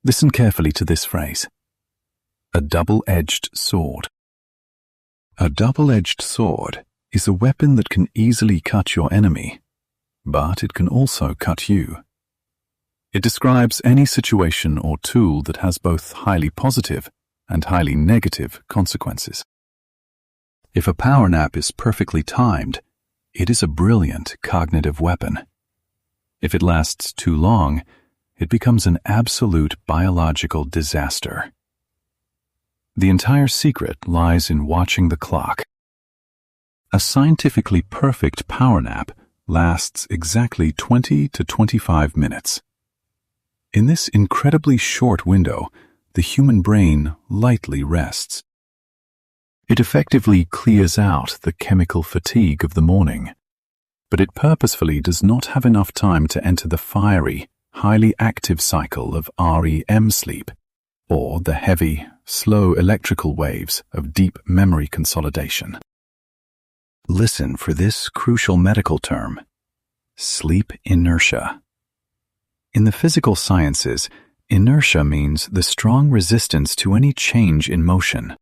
S1: Listen carefully to this phrase: a double-edged sword. A double-edged sword is a weapon that can easily cut your enemy, but it can also cut you. It describes any situation or tool that has both highly positive and highly negative consequences. If a power nap is perfectly timed, it is a brilliant cognitive weapon. If it lasts too long, it becomes an absolute biological disaster. The entire secret lies in watching the clock. A scientifically perfect power nap lasts exactly 20 to 25 minutes. In this incredibly short window, the human brain lightly rests. It effectively clears out the chemical fatigue of the morning, but it purposefully does not have enough time to enter the fiery, highly active cycle of REM sleep, or the heavy, slow electrical waves of deep memory consolidation. Listen for this crucial medical term: sleep inertia. In the physical sciences, inertia means the strong resistance to any change in motion.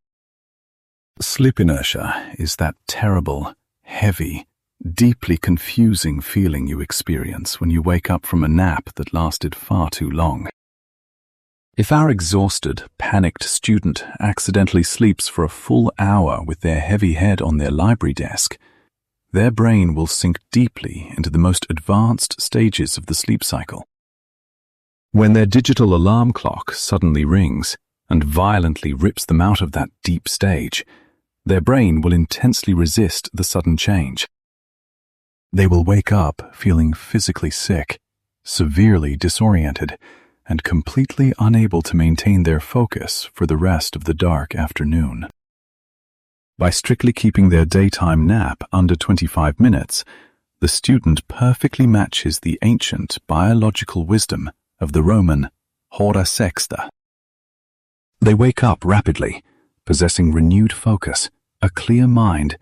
S1: Sleep inertia is that terrible, heavy, deeply confusing feeling you experience when you wake up from a nap that lasted far too long. If our exhausted, panicked student accidentally sleeps for a full hour with their heavy head on their library desk, their brain will sink deeply into the most advanced stages of the sleep cycle. When their digital alarm clock suddenly rings and violently rips them out of that deep stage, their brain will intensely resist the sudden change. They will wake up feeling physically sick, severely disoriented, and completely unable to maintain their focus for the rest of the dark afternoon. By strictly keeping their daytime nap under 25 minutes, the student perfectly matches the ancient biological wisdom of the Roman hora sexta. They wake up rapidly, possessing renewed focus, a clear mind,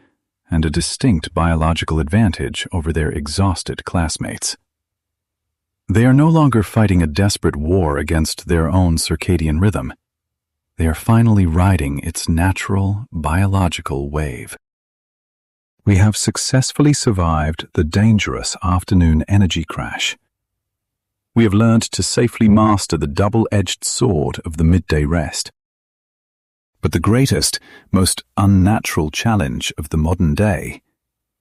S1: and a distinct biological advantage over their exhausted classmates. They are no longer fighting a desperate war against their own circadian rhythm. They are finally riding its natural, biological wave. We have successfully survived the dangerous afternoon energy crash. We have learned to safely master the double-edged sword of the midday rest. But the greatest, most unnatural challenge of the modern day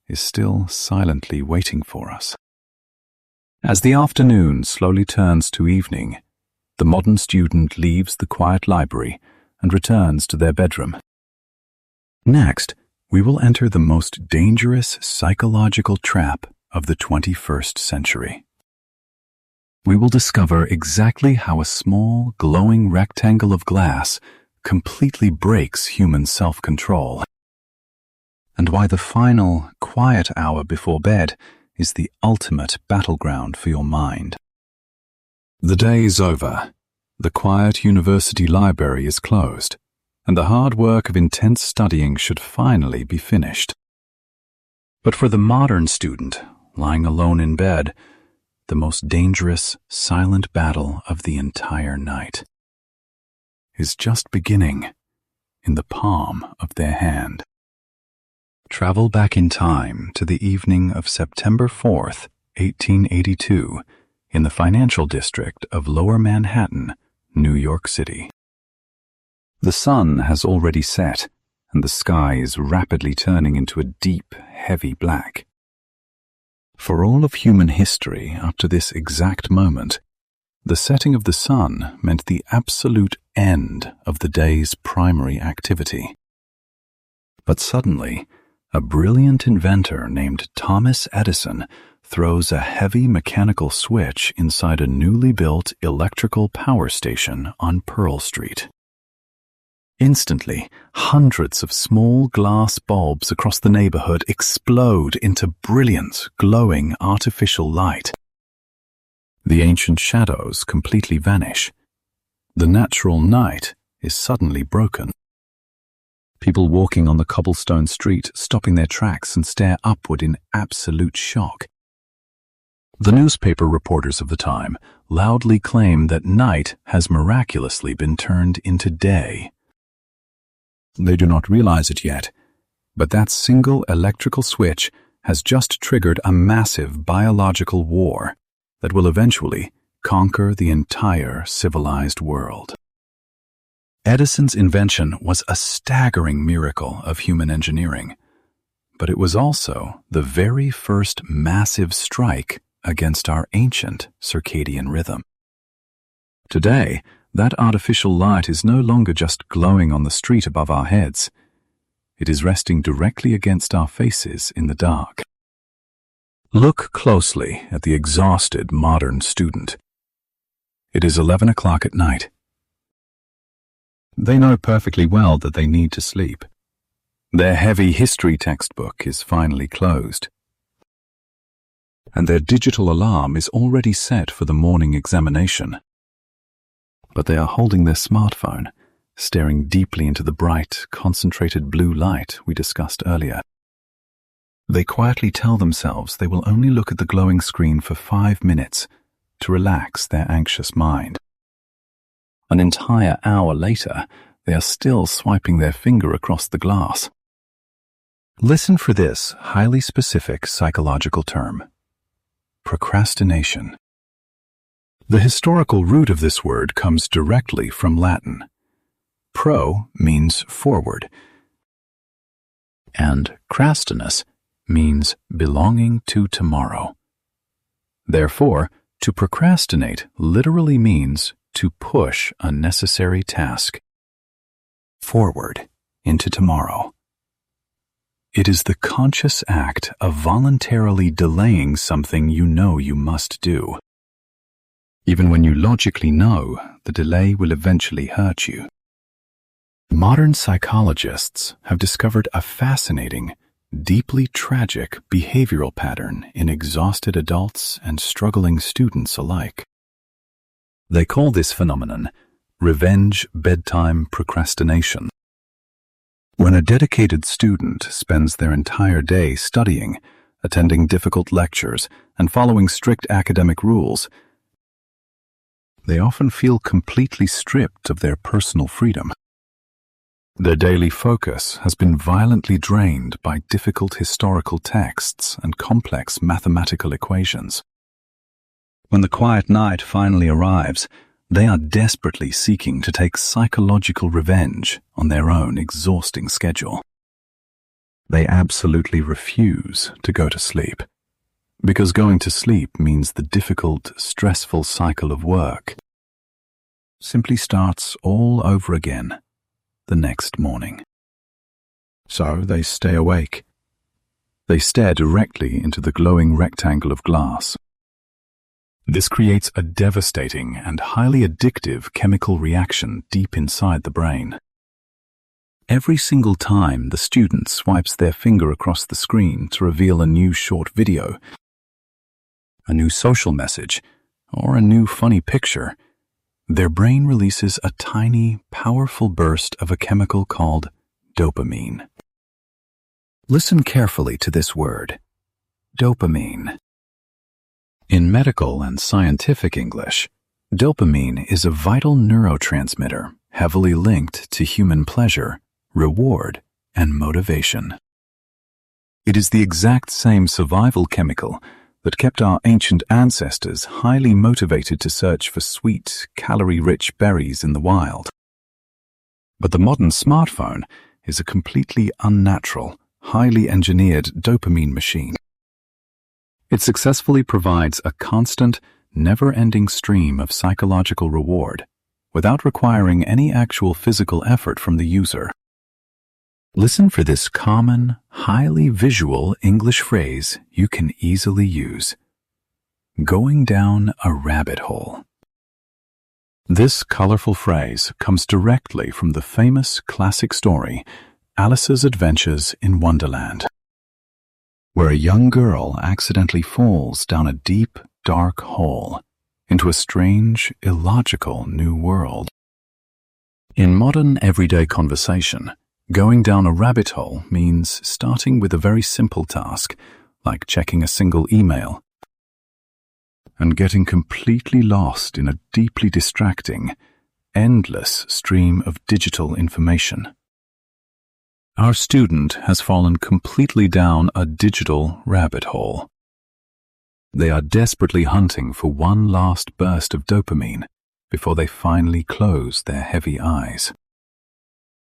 S1: is still silently waiting for us. As the afternoon slowly turns to evening, the modern student leaves the quiet library and returns to their bedroom. Next, we will enter the most dangerous psychological trap of the 21st century. We will discover exactly how a small, glowing rectangle of glass completely breaks human self-control, and why the final, quiet hour before bed is the ultimate battleground for your mind. The day is over. The quiet university library is closed, and the hard work of intense studying should finally be finished. But for the modern student, lying alone in bed, the most dangerous, silent battle of the entire night is just beginning in the palm of their hand. Travel back in time to the evening of September 4th, 1882, in the financial district of Lower Manhattan, New York City. The sun has already set, and the sky is rapidly turning into a deep, heavy black. For all of human history up to this exact moment, the setting of the sun meant the absolute end of the day's primary activity. But suddenly, a brilliant inventor named Thomas Edison throws a heavy mechanical switch inside a newly built electrical power station on Pearl Street. Instantly, hundreds of small glass bulbs across the neighborhood explode into brilliant, glowing artificial light. The ancient shadows completely vanish. The natural night is suddenly broken. People walking on the cobblestone street stop in their tracks and stare upward in absolute shock. The newspaper reporters of the time loudly claim that night has miraculously been turned into day. They do not realize it yet, but that single electrical switch has just triggered a massive biological war that will eventually conquer the entire civilized world. Edison's invention was a staggering miracle of human engineering, but it was also the very first massive strike against our ancient circadian rhythm. Today, that artificial light is no longer just glowing on the street above our heads. It is resting directly against our faces in the dark. Look closely at the exhausted modern student. It is 11 o'clock at night. They know perfectly well that they need to sleep. Their heavy history textbook is finally closed, and their digital alarm is already set for the morning examination. But they are holding their smartphone, staring deeply into the bright, concentrated blue light we discussed earlier. They quietly tell themselves they will only look at the glowing screen for 5 minutes to relax their anxious mind. An entire hour later, they are still swiping their finger across the glass. Listen for this highly specific psychological term: procrastination. The historical root of this word comes directly from Latin. Pro means forward, and crastinus means belonging to tomorrow. Therefore, to procrastinate literally means to push a necessary task forward into tomorrow. It is the conscious act of voluntarily delaying something you know you must do, even when you logically know the delay will eventually hurt you. Modern psychologists have discovered a fascinating, deeply tragic behavioral pattern in exhausted adults and struggling students alike. They call this phenomenon revenge bedtime procrastination. When a dedicated student spends their entire day studying, attending difficult lectures, and following strict academic rules, they often feel completely stripped of their personal freedom. Their daily focus has been violently drained by difficult historical texts and complex mathematical equations. When the quiet night finally arrives, they are desperately seeking to take psychological revenge on their own exhausting schedule. They absolutely refuse to go to sleep, because going to sleep means the difficult, stressful cycle of work simply starts all over again the next morning. So they stay awake. They stare directly into the glowing rectangle of glass. This creates a devastating and highly addictive chemical reaction deep inside the brain. Every single time the student swipes their finger across the screen to reveal a new short video, a new social message, or a new funny picture, their brain releases a tiny, powerful burst of a chemical called dopamine. Listen carefully to this word, dopamine. In medical and scientific English, dopamine is a vital neurotransmitter heavily linked to human pleasure, reward, and motivation. It is the exact same survival chemical that kept our ancient ancestors highly motivated to search for sweet, calorie-rich berries in the wild. But the modern smartphone is a completely unnatural, highly engineered dopamine machine. It successfully provides a constant, never-ending stream of psychological reward without requiring any actual physical effort from the user. Listen for this common, highly visual English phrase you can easily use: going down a rabbit hole. This colorful phrase comes directly from the famous classic story, Alice's Adventures in Wonderland, where a young girl accidentally falls down a deep, dark hole into a strange, illogical new world. In modern everyday conversation, going down a rabbit hole means starting with a very simple task, like checking a single email, and getting completely lost in a deeply distracting, endless stream of digital information. Our student has fallen completely down a digital rabbit hole. They are desperately hunting for one last burst of dopamine before they finally close their heavy eyes.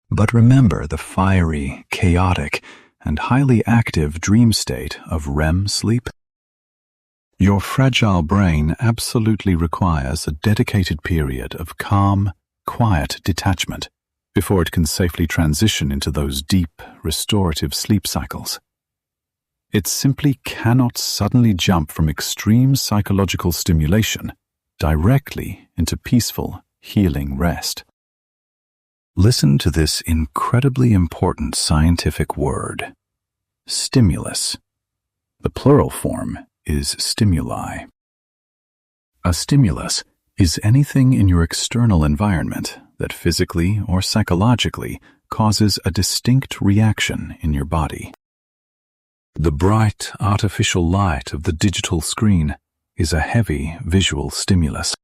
S1: But remember the fiery, chaotic, and highly active dream state of REM sleep? Your fragile brain absolutely requires a dedicated period of calm, quiet detachment before it can safely transition into those deep, restorative sleep cycles. It simply cannot suddenly jump from extreme psychological stimulation directly into peaceful, healing rest. Listen to this incredibly important scientific word, stimulus. The plural form is stimuli. A stimulus is anything in your external environment that physically or psychologically causes a distinct reaction in your body. The bright, artificial light of the digital screen is a heavy visual stimulus.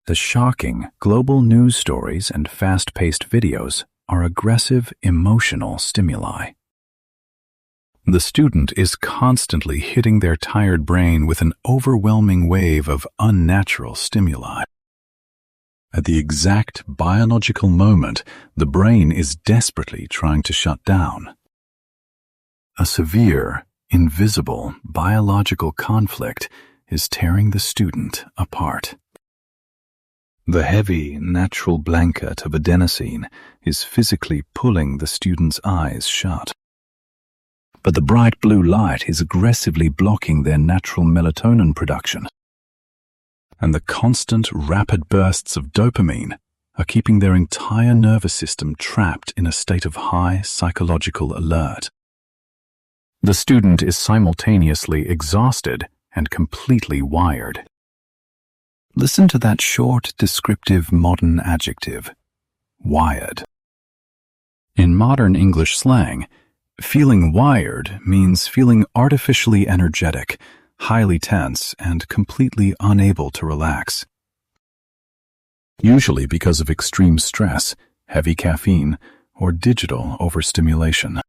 S1: The shocking global news stories and fast-paced videos are aggressive emotional stimuli. The student is constantly hitting their tired brain with an overwhelming wave of unnatural stimuli. At the exact biological moment, the brain is desperately trying to shut down. A severe, invisible biological conflict is tearing the student apart. The heavy, natural blanket of adenosine is physically pulling the student's eyes shut. But the bright blue light is aggressively blocking their natural melatonin production. And the constant, rapid bursts of dopamine are keeping their entire nervous system trapped in a state of high psychological alert. The student is simultaneously exhausted and completely wired. Listen to that short, descriptive modern adjective, wired. In modern English slang, feeling wired means feeling artificially energetic, highly tense, and completely unable to relax. Usually because of extreme stress, heavy caffeine, or digital overstimulation.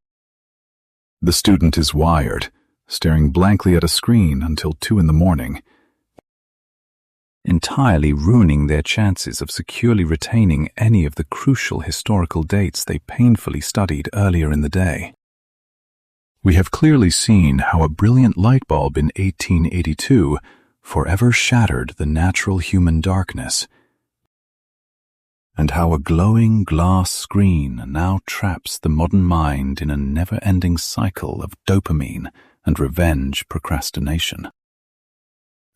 S1: The student is wired, staring blankly at a screen until 2 in the morning, entirely ruining their chances of securely retaining any of the crucial historical dates they painfully studied earlier in the day. We have clearly seen how a brilliant light bulb in 1882 forever shattered the natural human darkness, and how a glowing glass screen now traps the modern mind in a never-ending cycle of dopamine and revenge procrastination.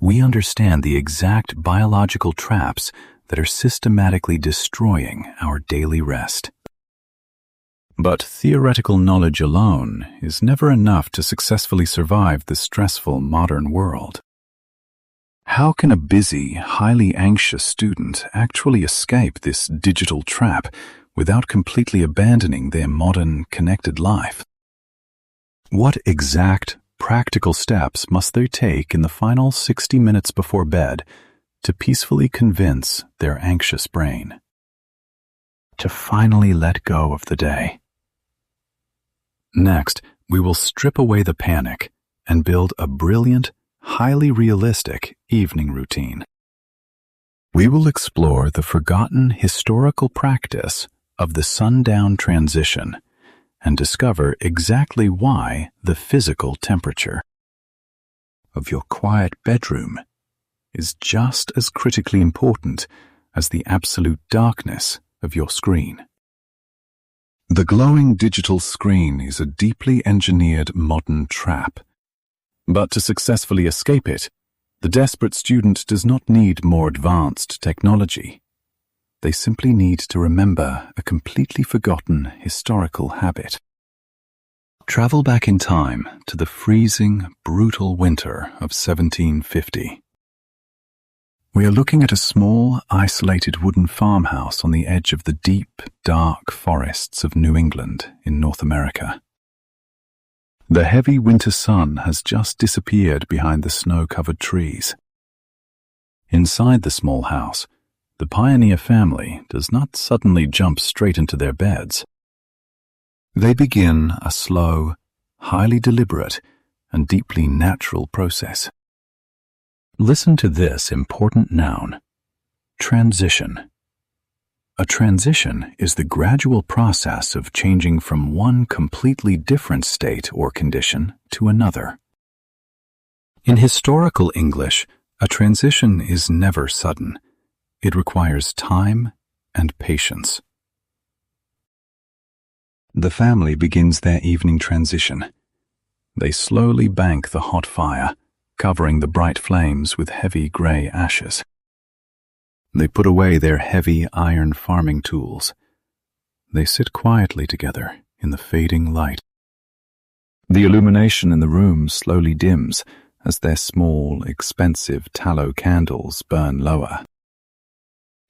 S1: We understand the exact biological traps that are systematically destroying our daily rest. But theoretical knowledge alone is never enough to successfully survive the stressful modern world. How can a busy, highly anxious student actually escape this digital trap without completely abandoning their modern, connected life? What exact, practical steps must they take in the final 60 minutes before bed to peacefully convince their anxious brain to finally let go of the day? Next, we will strip away the panic and build a brilliant, highly realistic evening routine. We will explore the forgotten historical practice of the sundown transition and discover exactly why the physical temperature of your quiet bedroom is just as critically important as the absolute darkness of your screen. The glowing digital screen is a deeply engineered modern trap. But to successfully escape it, the desperate student does not need more advanced technology. They simply need to remember a completely forgotten historical habit. Travel back in time to the freezing, brutal winter of 1750. We are looking at a small, isolated wooden farmhouse on the edge of the deep, dark forests of New England in North America. The heavy winter sun has just disappeared behind the snow-covered trees. Inside the small house, the pioneer family does not suddenly jump straight into their beds. They begin a slow, highly deliberate, and deeply natural process. Listen to this important noun: transition. A transition is the gradual process of changing from one completely different state or condition to another. In historical English, a transition is never sudden. It requires time and patience. The family begins their evening transition. They slowly bank the hot fire, covering the bright flames with heavy gray ashes. They put away their heavy iron farming tools. They sit quietly together in the fading light. The illumination in the room slowly dims as their small, expensive tallow candles burn lower.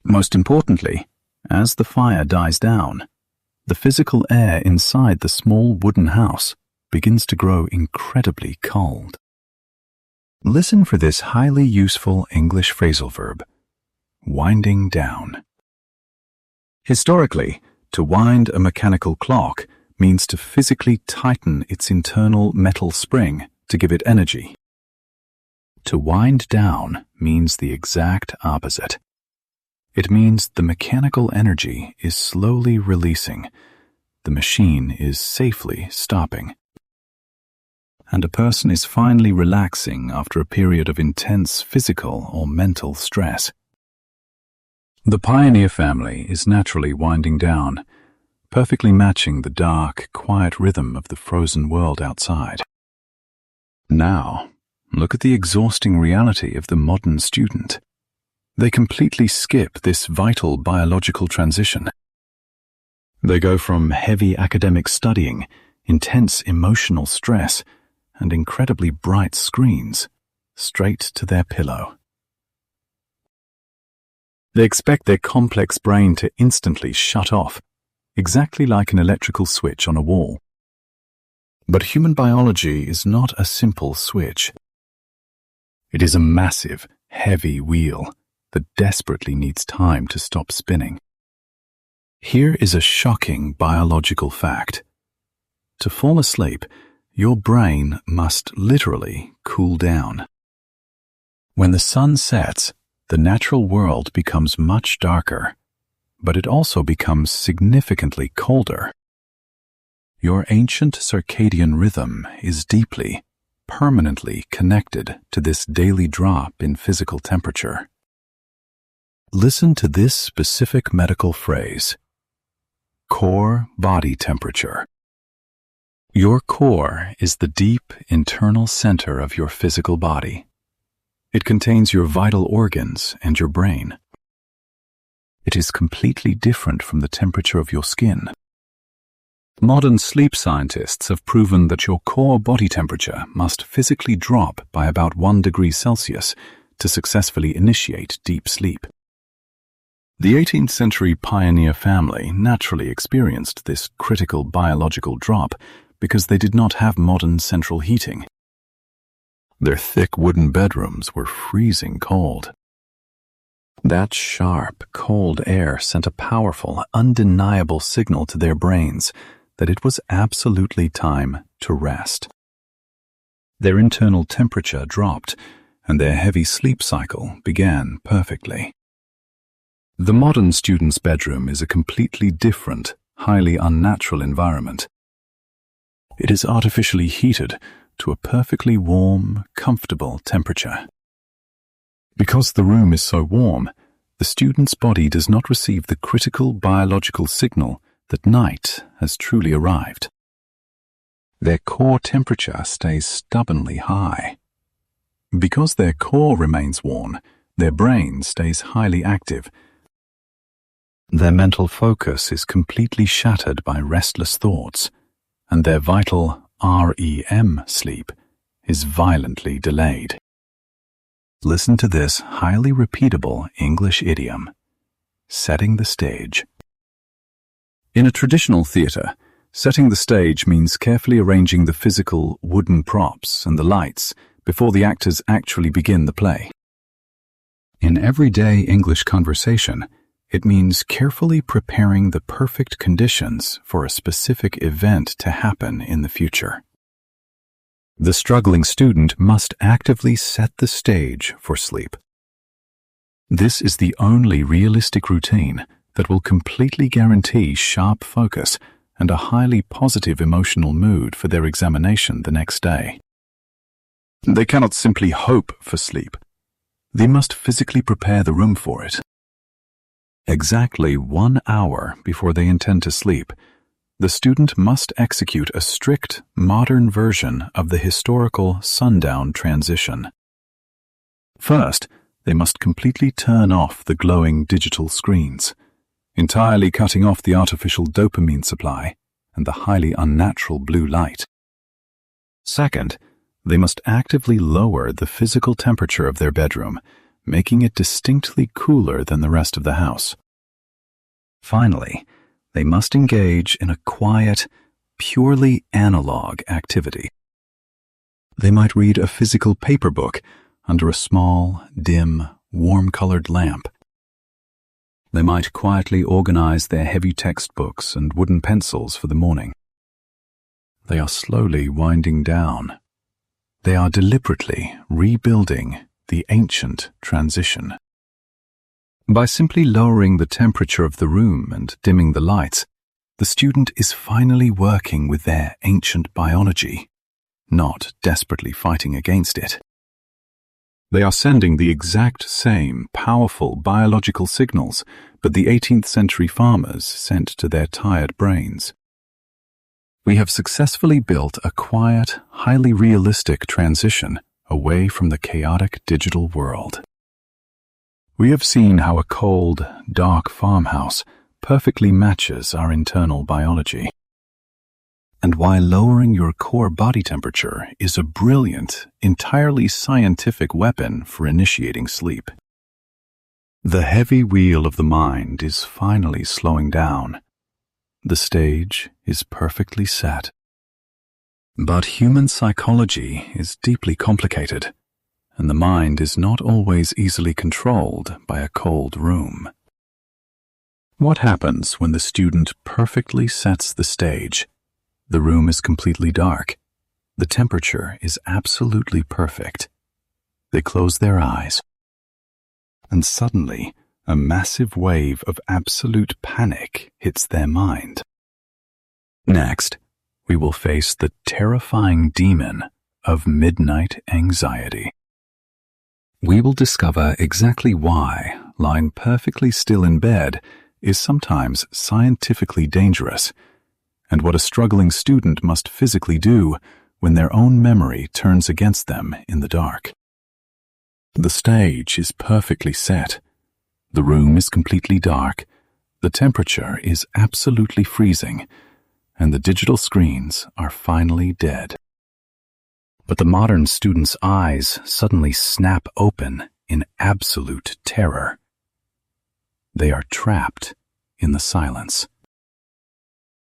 S1: Most importantly, as the fire dies down, the physical air inside the small wooden house begins to grow incredibly cold. Listen for this highly useful English phrasal verb: winding down. Historically, to wind a mechanical clock means to physically tighten its internal metal spring to give it energy. To wind down means the exact opposite. It means the mechanical energy is slowly releasing, the machine is safely stopping, and a person is finally relaxing after a period of intense physical or mental stress. The pioneer family is naturally winding down, perfectly matching the dark, quiet rhythm of the frozen world outside. Now, look at the exhausting reality of the modern student. They completely skip this vital biological transition. They go from heavy academic studying, intense emotional stress, and incredibly bright screens, straight to their pillow. They expect their complex brain to instantly shut off, exactly like an electrical switch on a wall. But human biology is not a simple switch. It is a massive, heavy wheel that desperately needs time to stop spinning. Here is a shocking biological fact. To fall asleep, your brain must literally cool down. When the sun sets, the natural world becomes much darker, but it also becomes significantly colder. Your ancient circadian rhythm is deeply, permanently connected to this daily drop in physical temperature. Listen to this specific medical phrase: core body temperature. Your core is the deep internal center of your physical body. It contains your vital organs and your brain. It is completely different from the temperature of your skin. Modern sleep scientists have proven that your core body temperature must physically drop by about 1 degree Celsius to successfully initiate deep sleep. The 18th century pioneer family naturally experienced this critical biological drop because they did not have modern central heating. Their thick wooden bedrooms were freezing cold. That sharp, cold air sent a powerful, undeniable signal to their brains that it was absolutely time to rest. Their internal temperature dropped, and their heavy sleep cycle began perfectly. The modern student's bedroom is a completely different, highly unnatural environment. It is artificially heated to a perfectly warm, comfortable temperature. Because the room is so warm, the student's body does not receive the critical biological signal that night has truly arrived. Their core temperature stays stubbornly high. Because their core remains warm, their brain stays highly active. Their mental focus is completely shattered by restless thoughts, and their vital REM sleep is violently delayed. Listen to this highly repeatable English idiom: setting the stage. In a traditional theatre, setting the stage means carefully arranging the physical wooden props and the lights before the actors actually begin the play. In everyday English conversation, it means carefully preparing the perfect conditions for a specific event to happen in the future. The struggling student must actively set the stage for sleep. This is the only realistic routine that will completely guarantee sharp focus and a highly positive emotional mood for their examination the next day. They cannot simply hope for sleep. They must physically prepare the room for it. Exactly 1 hour before they intend to sleep, the student must execute a strict, modern version of the historical sundown transition. First, they must completely turn off the glowing digital screens, entirely cutting off the artificial dopamine supply and the highly unnatural blue light. Second, they must actively lower the physical temperature of their bedroom, making it distinctly cooler than the rest of the house. Finally, they must engage in a quiet, purely analog activity. They might read a physical paper book under a small, dim, warm-colored lamp. They might quietly organize their heavy textbooks and wooden pencils for the morning. they are slowly winding down. They are deliberately rebuilding the ancient transition. By simply lowering the temperature of the room and dimming the lights, the student is finally working with their ancient biology, not desperately fighting against it. They are sending the exact same powerful biological signals that the 18th century farmers sent to their tired brains. We have successfully built a quiet, highly realistic transition away from the chaotic digital world. We have seen how a cold, dark farmhouse perfectly matches our internal biology. And why lowering your core body temperature is a brilliant, entirely scientific weapon for initiating sleep. The heavy wheel of the mind is finally slowing down. The stage is perfectly set. But human psychology is deeply complicated, and the mind is not always easily controlled by a cold room. What happens when the student perfectly sets the stage? The room is completely dark. The temperature is absolutely perfect. They close their eyes. And suddenly, a massive wave of absolute panic hits their mind. Next, we will face the terrifying demon of midnight anxiety. We will discover exactly why lying perfectly still in bed is sometimes scientifically dangerous, and what a struggling student must physically do when their own memory turns against them in the dark. The stage is perfectly set. The room is completely dark, the temperature is absolutely freezing, and the digital screens are finally dead. But the modern student's eyes suddenly snap open in absolute terror. They are trapped in the silence.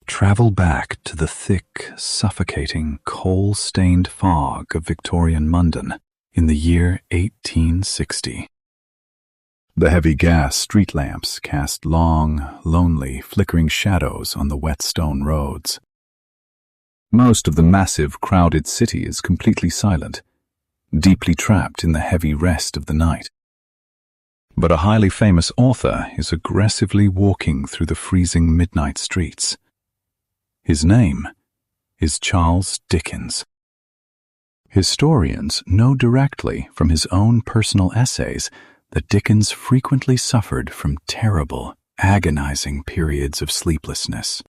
S1: Travel back to the thick, suffocating, coal-stained fog of Victorian London in the year 1860. The heavy gas street lamps cast long, lonely, flickering shadows on the wet stone roads. Most of the massive, crowded city is completely silent, deeply trapped in the heavy rest of the night. But a highly famous author is aggressively walking through the freezing midnight streets. His name is Charles Dickens. Historians know directly from his own personal essays that Dickens frequently suffered from terrible, agonizing periods of sleeplessness.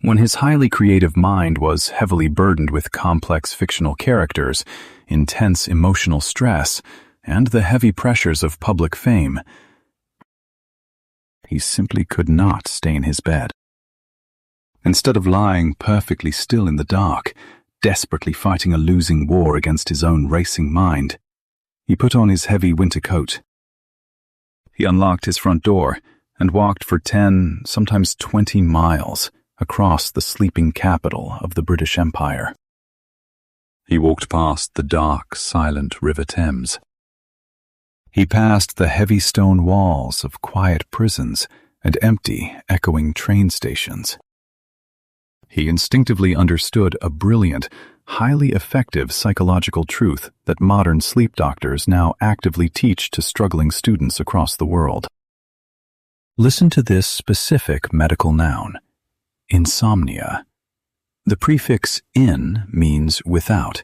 S1: When his highly creative mind was heavily burdened with complex fictional characters, intense emotional stress, and the heavy pressures of public fame, he simply could not stay in his bed. Instead of lying perfectly still in the dark, desperately fighting a losing war against his own racing mind, he put on his heavy winter coat. He unlocked his front door and walked for 10, sometimes 20 miles across the sleeping capital of the British Empire. He walked past the dark, silent River Thames. He passed the heavy stone walls of quiet prisons and empty, echoing train stations. He instinctively understood a brilliant, highly effective psychological truth that modern sleep doctors now actively teach to struggling students across the world. Listen to this specific medical noun: insomnia. The prefix in means without,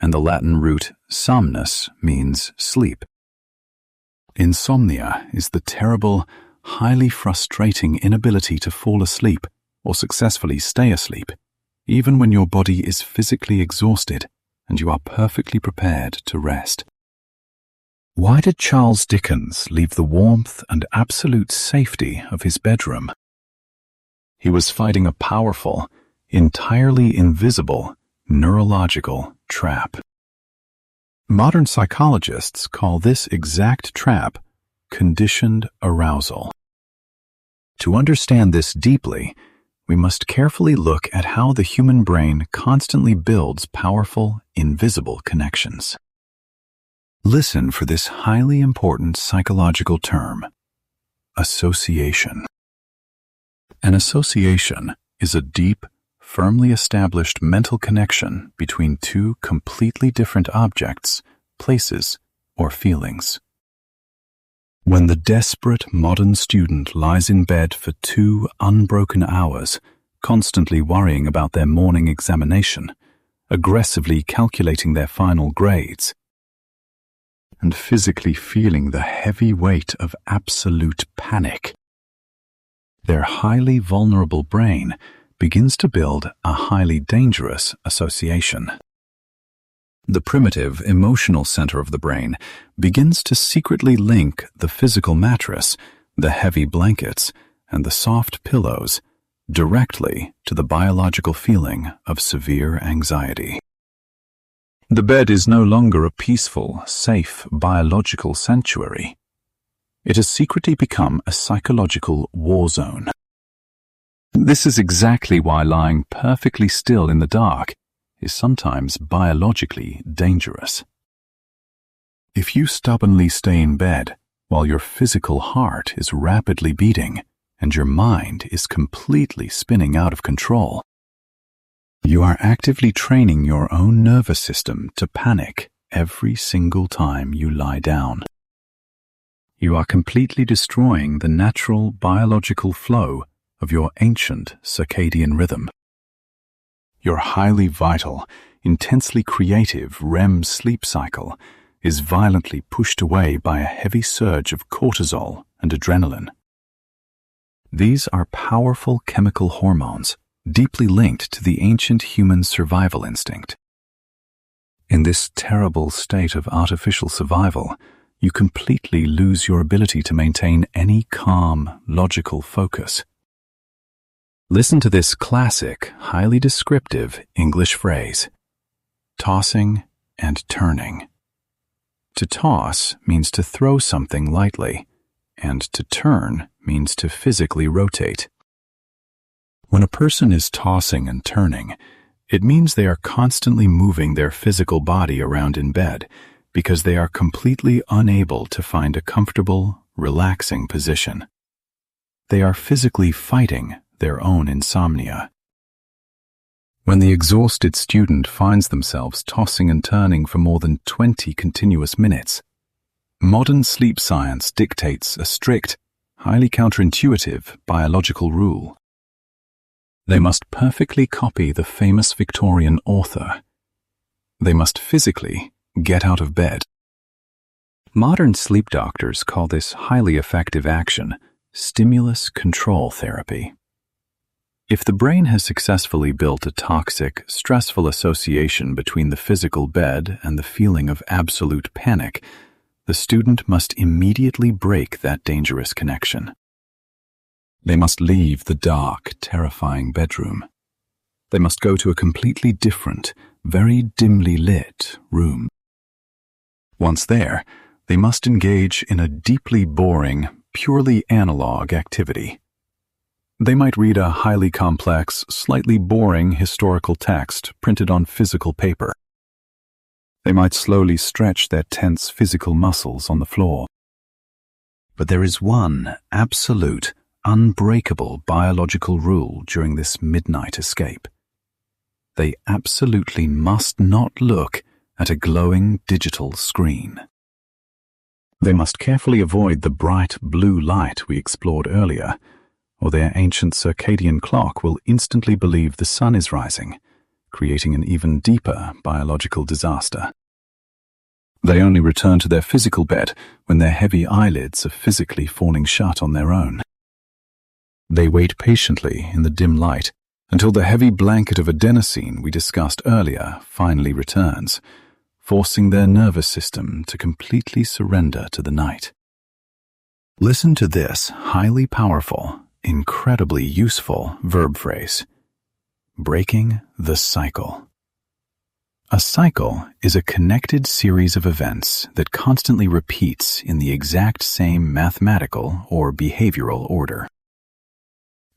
S1: and the Latin root somnus means sleep. Insomnia is the terrible, highly frustrating inability to fall asleep or successfully stay asleep, even when your body is physically exhausted and you are perfectly prepared to rest. Why did Charles Dickens leave the warmth and absolute safety of his bedroom? He was fighting a powerful, entirely invisible, neurological trap. Modern psychologists call this exact trap conditioned arousal. To understand this deeply, we must carefully look at how the human brain constantly builds powerful, invisible connections. Listen for this highly important psychological term: association. An association is a deep, firmly established mental connection between two completely different objects, places, or feelings. When the desperate modern student lies in bed for 2 unbroken hours, constantly worrying about their morning examination, aggressively calculating their final grades, and physically feeling the heavy weight of absolute panic, their highly vulnerable brain begins to build a highly dangerous association. The primitive emotional center of the brain begins to secretly link the physical mattress, the heavy blankets, and the soft pillows directly to the biological feeling of severe anxiety. The bed is no longer a peaceful, safe biological sanctuary. It has secretly become a psychological war zone. This is exactly why lying perfectly still in the dark is sometimes biologically dangerous. If you stubbornly stay in bed while your physical heart is rapidly beating and your mind is completely spinning out of control, you are actively training your own nervous system to panic every single time you lie down. You are completely destroying the natural biological flow of your ancient circadian rhythm. Your highly vital, intensely creative REM sleep cycle is violently pushed away by a heavy surge of cortisol and adrenaline. These are powerful chemical hormones deeply linked to the ancient human survival instinct. In this terrible state of artificial survival, you completely lose your ability to maintain any calm, logical focus. Listen to this classic, highly descriptive English phrase: tossing and turning. To toss means to throw something lightly, and to turn means to physically rotate. When a person is tossing and turning, it means they are constantly moving their physical body around in bed because they are completely unable to find a comfortable, relaxing position. They are physically fighting their own insomnia. When the exhausted student finds themselves tossing and turning for more than 20 continuous minutes, modern sleep science dictates a strict, highly counterintuitive biological rule. They must perfectly copy the famous Victorian author. They must physically get out of bed. Modern sleep doctors call this highly effective action stimulus control therapy. If the brain has successfully built a toxic, stressful association between the physical bed and the feeling of absolute panic, the student must immediately break that dangerous connection. They must leave the dark, terrifying bedroom. They must go to a completely different, very dimly lit room. Once there, they must engage in a deeply boring, purely analog activity. They might read a highly complex, slightly boring historical text printed on physical paper. They might slowly stretch their tense physical muscles on the floor. But there is one absolute, unbreakable biological rule during this midnight escape. They absolutely must not look at a glowing digital screen. They must carefully avoid the bright blue light we explored earlier, or their ancient circadian clock will instantly believe the sun is rising, creating an even deeper biological disaster. They only return to their physical bed when their heavy eyelids are physically falling shut on their own. They wait patiently in the dim light until the heavy blanket of adenosine we discussed earlier finally returns, forcing their nervous system to completely surrender to the night. Listen to this highly powerful, incredibly useful verb phrase: breaking the cycle. A cycle is a connected series of events that constantly repeats in the exact same mathematical or behavioral order.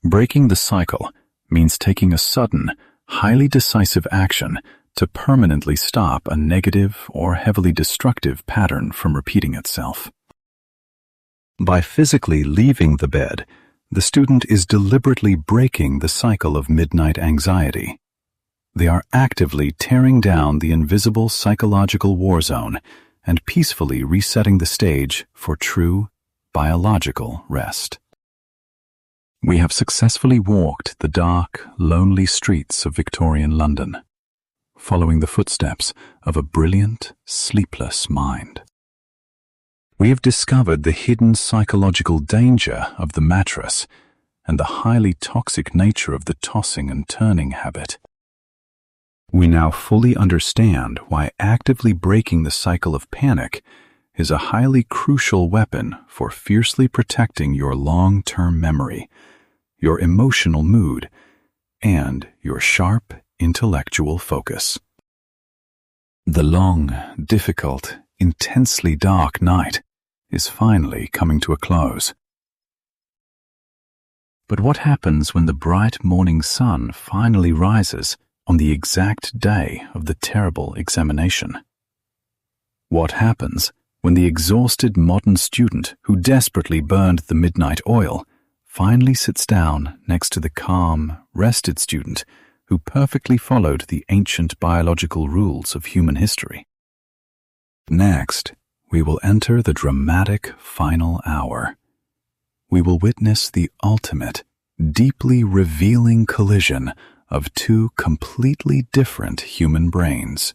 S1: Breaking the cycle means taking a sudden, highly decisive action to permanently stop a negative or heavily destructive pattern from repeating itself. By physically leaving the bed, the student is deliberately breaking the cycle of midnight anxiety. They are actively tearing down the invisible psychological war zone and peacefully resetting the stage for true biological rest. We have successfully walked the dark, lonely streets of Victorian London, following the footsteps of a brilliant, sleepless mind. We have discovered the hidden psychological danger of the mattress and the highly toxic nature of the tossing and turning habit. We now fully understand why actively breaking the cycle of panic is a highly crucial weapon for fiercely protecting your long-term memory, your emotional mood, and your sharp intellectual focus. The long, difficult, intensely dark night is finally coming to a close. But what happens when the bright morning sun finally rises on the exact day of the terrible examination? What happens when the exhausted modern student who desperately burned the midnight oil finally sits down next to the calm, rested student who perfectly followed the ancient biological rules of human history? Next, we will enter the dramatic final hour. We will witness the ultimate, deeply revealing collision of two completely different human brains,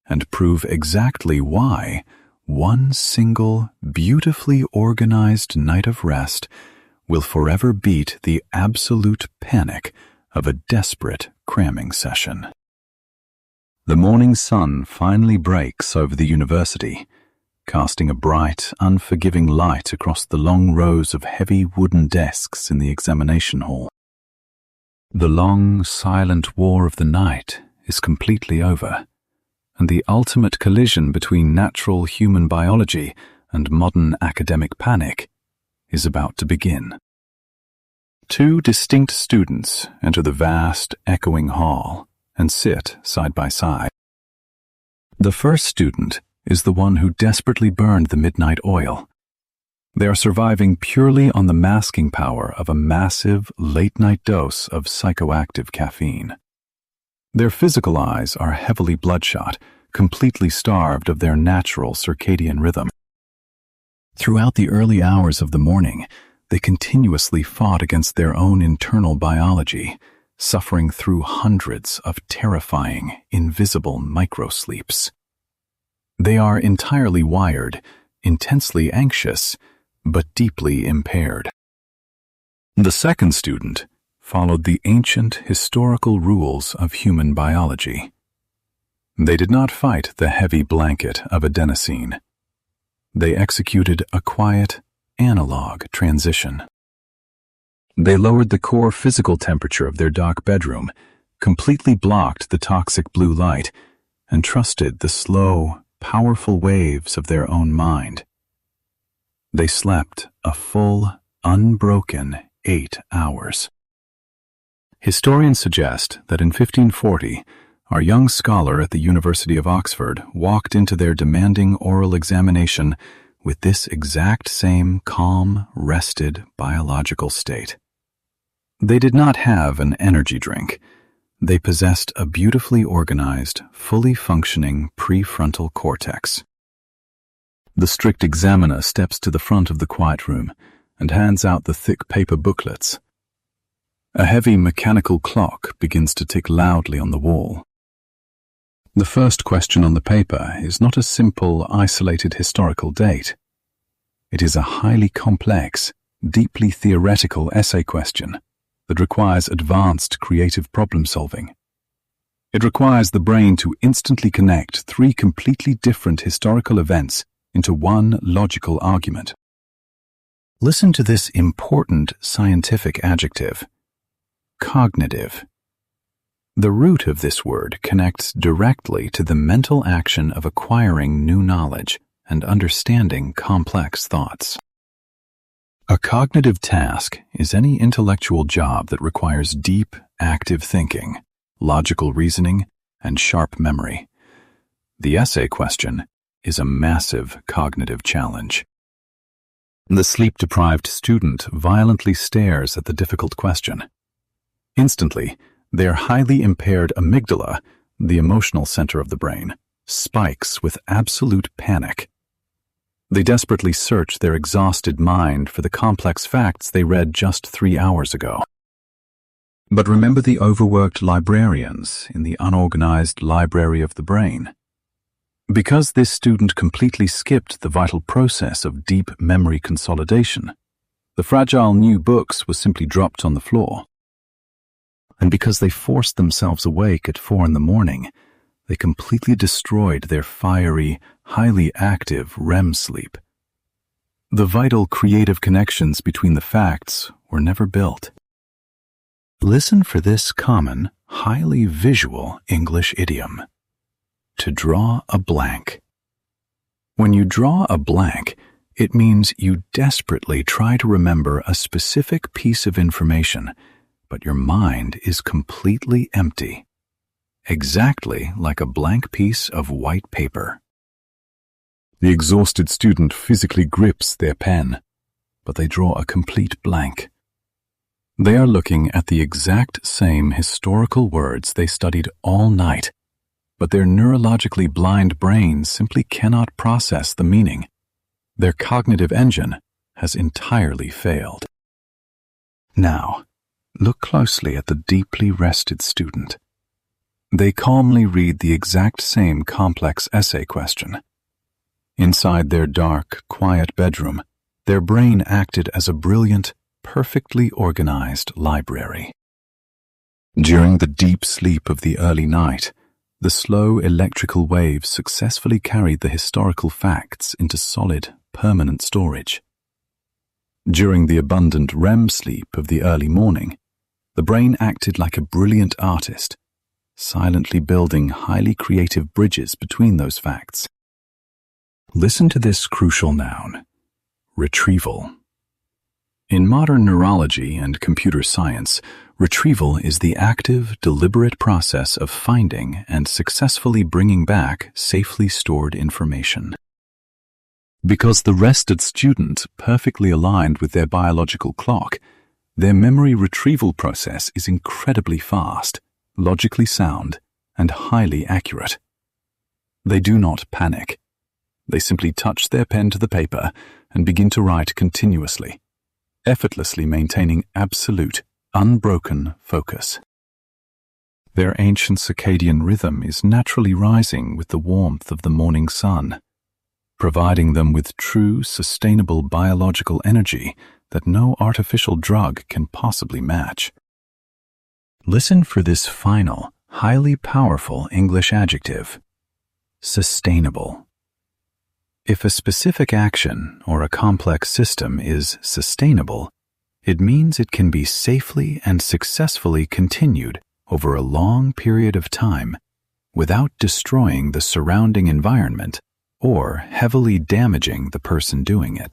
S1: and prove exactly why one single, beautifully organized night of rest will forever beat the absolute panic of a desperate cramming session. The morning sun finally breaks over the university, casting a bright, unforgiving light across the long rows of heavy wooden desks in the examination hall. The long, silent war of the night is completely over, and the ultimate collision between natural human biology and modern academic panic is about to begin. Two distinct students enter the vast, echoing hall and sit side by side. The first student is the one who desperately burned the midnight oil. They are surviving purely on the masking power of a massive, late-night dose of psychoactive caffeine. Their physical eyes are heavily bloodshot, completely starved of their natural circadian rhythm. Throughout the early hours of the morning, they continuously fought against their own internal biology, suffering through hundreds of terrifying, invisible microsleeps. They are entirely wired, intensely anxious, but deeply impaired. The second student followed the ancient historical rules of human biology. They did not fight the heavy blanket of adenosine. They executed a quiet, analog transition. They lowered the core physical temperature of their dark bedroom, completely blocked the toxic blue light, and trusted the slow, powerful waves of their own mind. They slept a full, unbroken 8 hours. Historians suggest that in 1540, our young scholar at the University of Oxford walked into their demanding oral examination with this exact same calm, rested biological state. They did not have an energy drink. They possessed a beautifully organized, fully functioning prefrontal cortex. The strict examiner steps to the front of the quiet room and hands out the thick paper booklets. A heavy mechanical clock begins to tick loudly on the wall. The first question on the paper is not a simple, isolated historical date. It is a highly complex, deeply theoretical essay question that requires advanced creative problem-solving. It requires the brain to instantly connect 3 completely different historical events into one logical argument. Listen to this important scientific adjective: cognitive. The root of this word connects directly to the mental action of acquiring new knowledge and understanding complex thoughts. A cognitive task is any intellectual job that requires deep, active thinking, logical reasoning, and sharp memory. The essay question is a massive cognitive challenge. The sleep-deprived student violently stares at the difficult question. Instantly, their highly impaired amygdala, the emotional center of the brain, spikes with absolute panic. They desperately search their exhausted mind for the complex facts they read just 3 hours ago. But remember the overworked librarians in the unorganized library of the brain. Because this student completely skipped the vital process of deep memory consolidation, the fragile new books were simply dropped on the floor. And because they forced themselves awake at 4 a.m, they completely destroyed their fiery, highly active REM sleep. The vital creative connections between the facts were never built. Listen for this common, highly visual English idiom. To draw a blank. When you draw a blank, it means you desperately try to remember a specific piece of information, but your mind is completely empty. Exactly like a blank piece of white paper. The exhausted student physically grips their pen, but they draw a complete blank. They are looking at the exact same historical words they studied all night, but their neurologically blind brains simply cannot process the meaning. Their cognitive engine has entirely failed. Now, look closely at the deeply rested student. They calmly read the exact same complex essay question. Inside their dark, quiet bedroom, their brain acted as a brilliant, perfectly organized library. During the deep sleep of the early night, the slow electrical waves successfully carried the historical facts into solid, permanent storage. During the abundant REM sleep of the early morning, the brain acted like a brilliant artist, silently building highly creative bridges between those facts. Listen to this crucial noun, retrieval. In modern neurology and computer science, retrieval is the active, deliberate process of finding and successfully bringing back safely stored information. Because the rested student perfectly aligned with their biological clock, their memory retrieval process is incredibly fast, logically sound, and highly accurate. They do not panic. They simply touch their pen to the paper and begin to write continuously, effortlessly maintaining absolute, unbroken focus. Their ancient circadian rhythm is naturally rising with the warmth of the morning sun, providing them with true, sustainable biological energy that no artificial drug can possibly match. Listen for this final, highly powerful English adjective, sustainable. If a specific action or a complex system is sustainable, it means it can be safely and successfully continued over a long period of time without destroying the surrounding environment or heavily damaging the person doing it.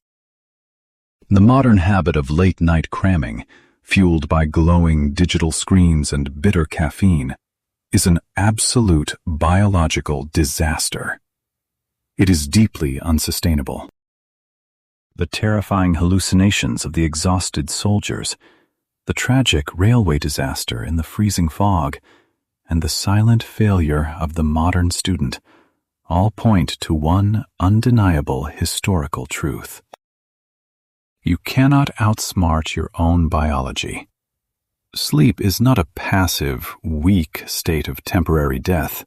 S1: The modern habit of late-night cramming, fueled by glowing digital screens and bitter caffeine, is an absolute biological disaster. It is deeply unsustainable. The terrifying hallucinations of the exhausted soldiers, the tragic railway disaster in the freezing fog, and the silent failure of the modern student all point to one undeniable historical truth. You cannot outsmart your own biology. Sleep is not a passive, weak state of temporary death.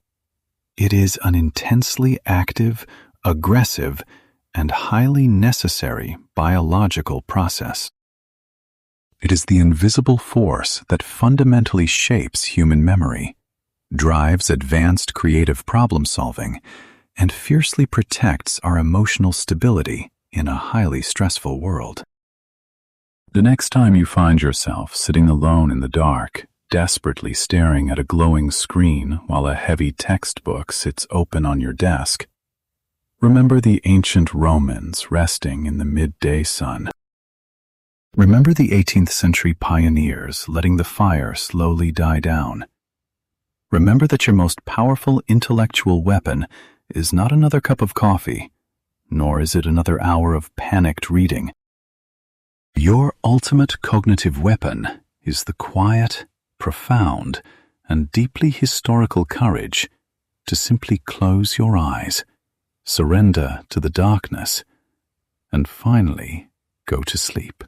S1: It is an intensely active, aggressive, and highly necessary biological process. It is the invisible force that fundamentally shapes human memory, drives advanced creative problem-solving, and fiercely protects our emotional stability in a highly stressful world. The next time you find yourself sitting alone in the dark, desperately staring at a glowing screen while a heavy textbook sits open on your desk, remember the ancient Romans resting in the midday sun. Remember the 18th century pioneers letting the fire slowly die down. Remember that your most powerful intellectual weapon is not another cup of coffee, nor is it another hour of panicked reading, Your ultimate cognitive weapon is the quiet, profound, and deeply historical courage to simply close your eyes, surrender to the darkness, and finally go to sleep.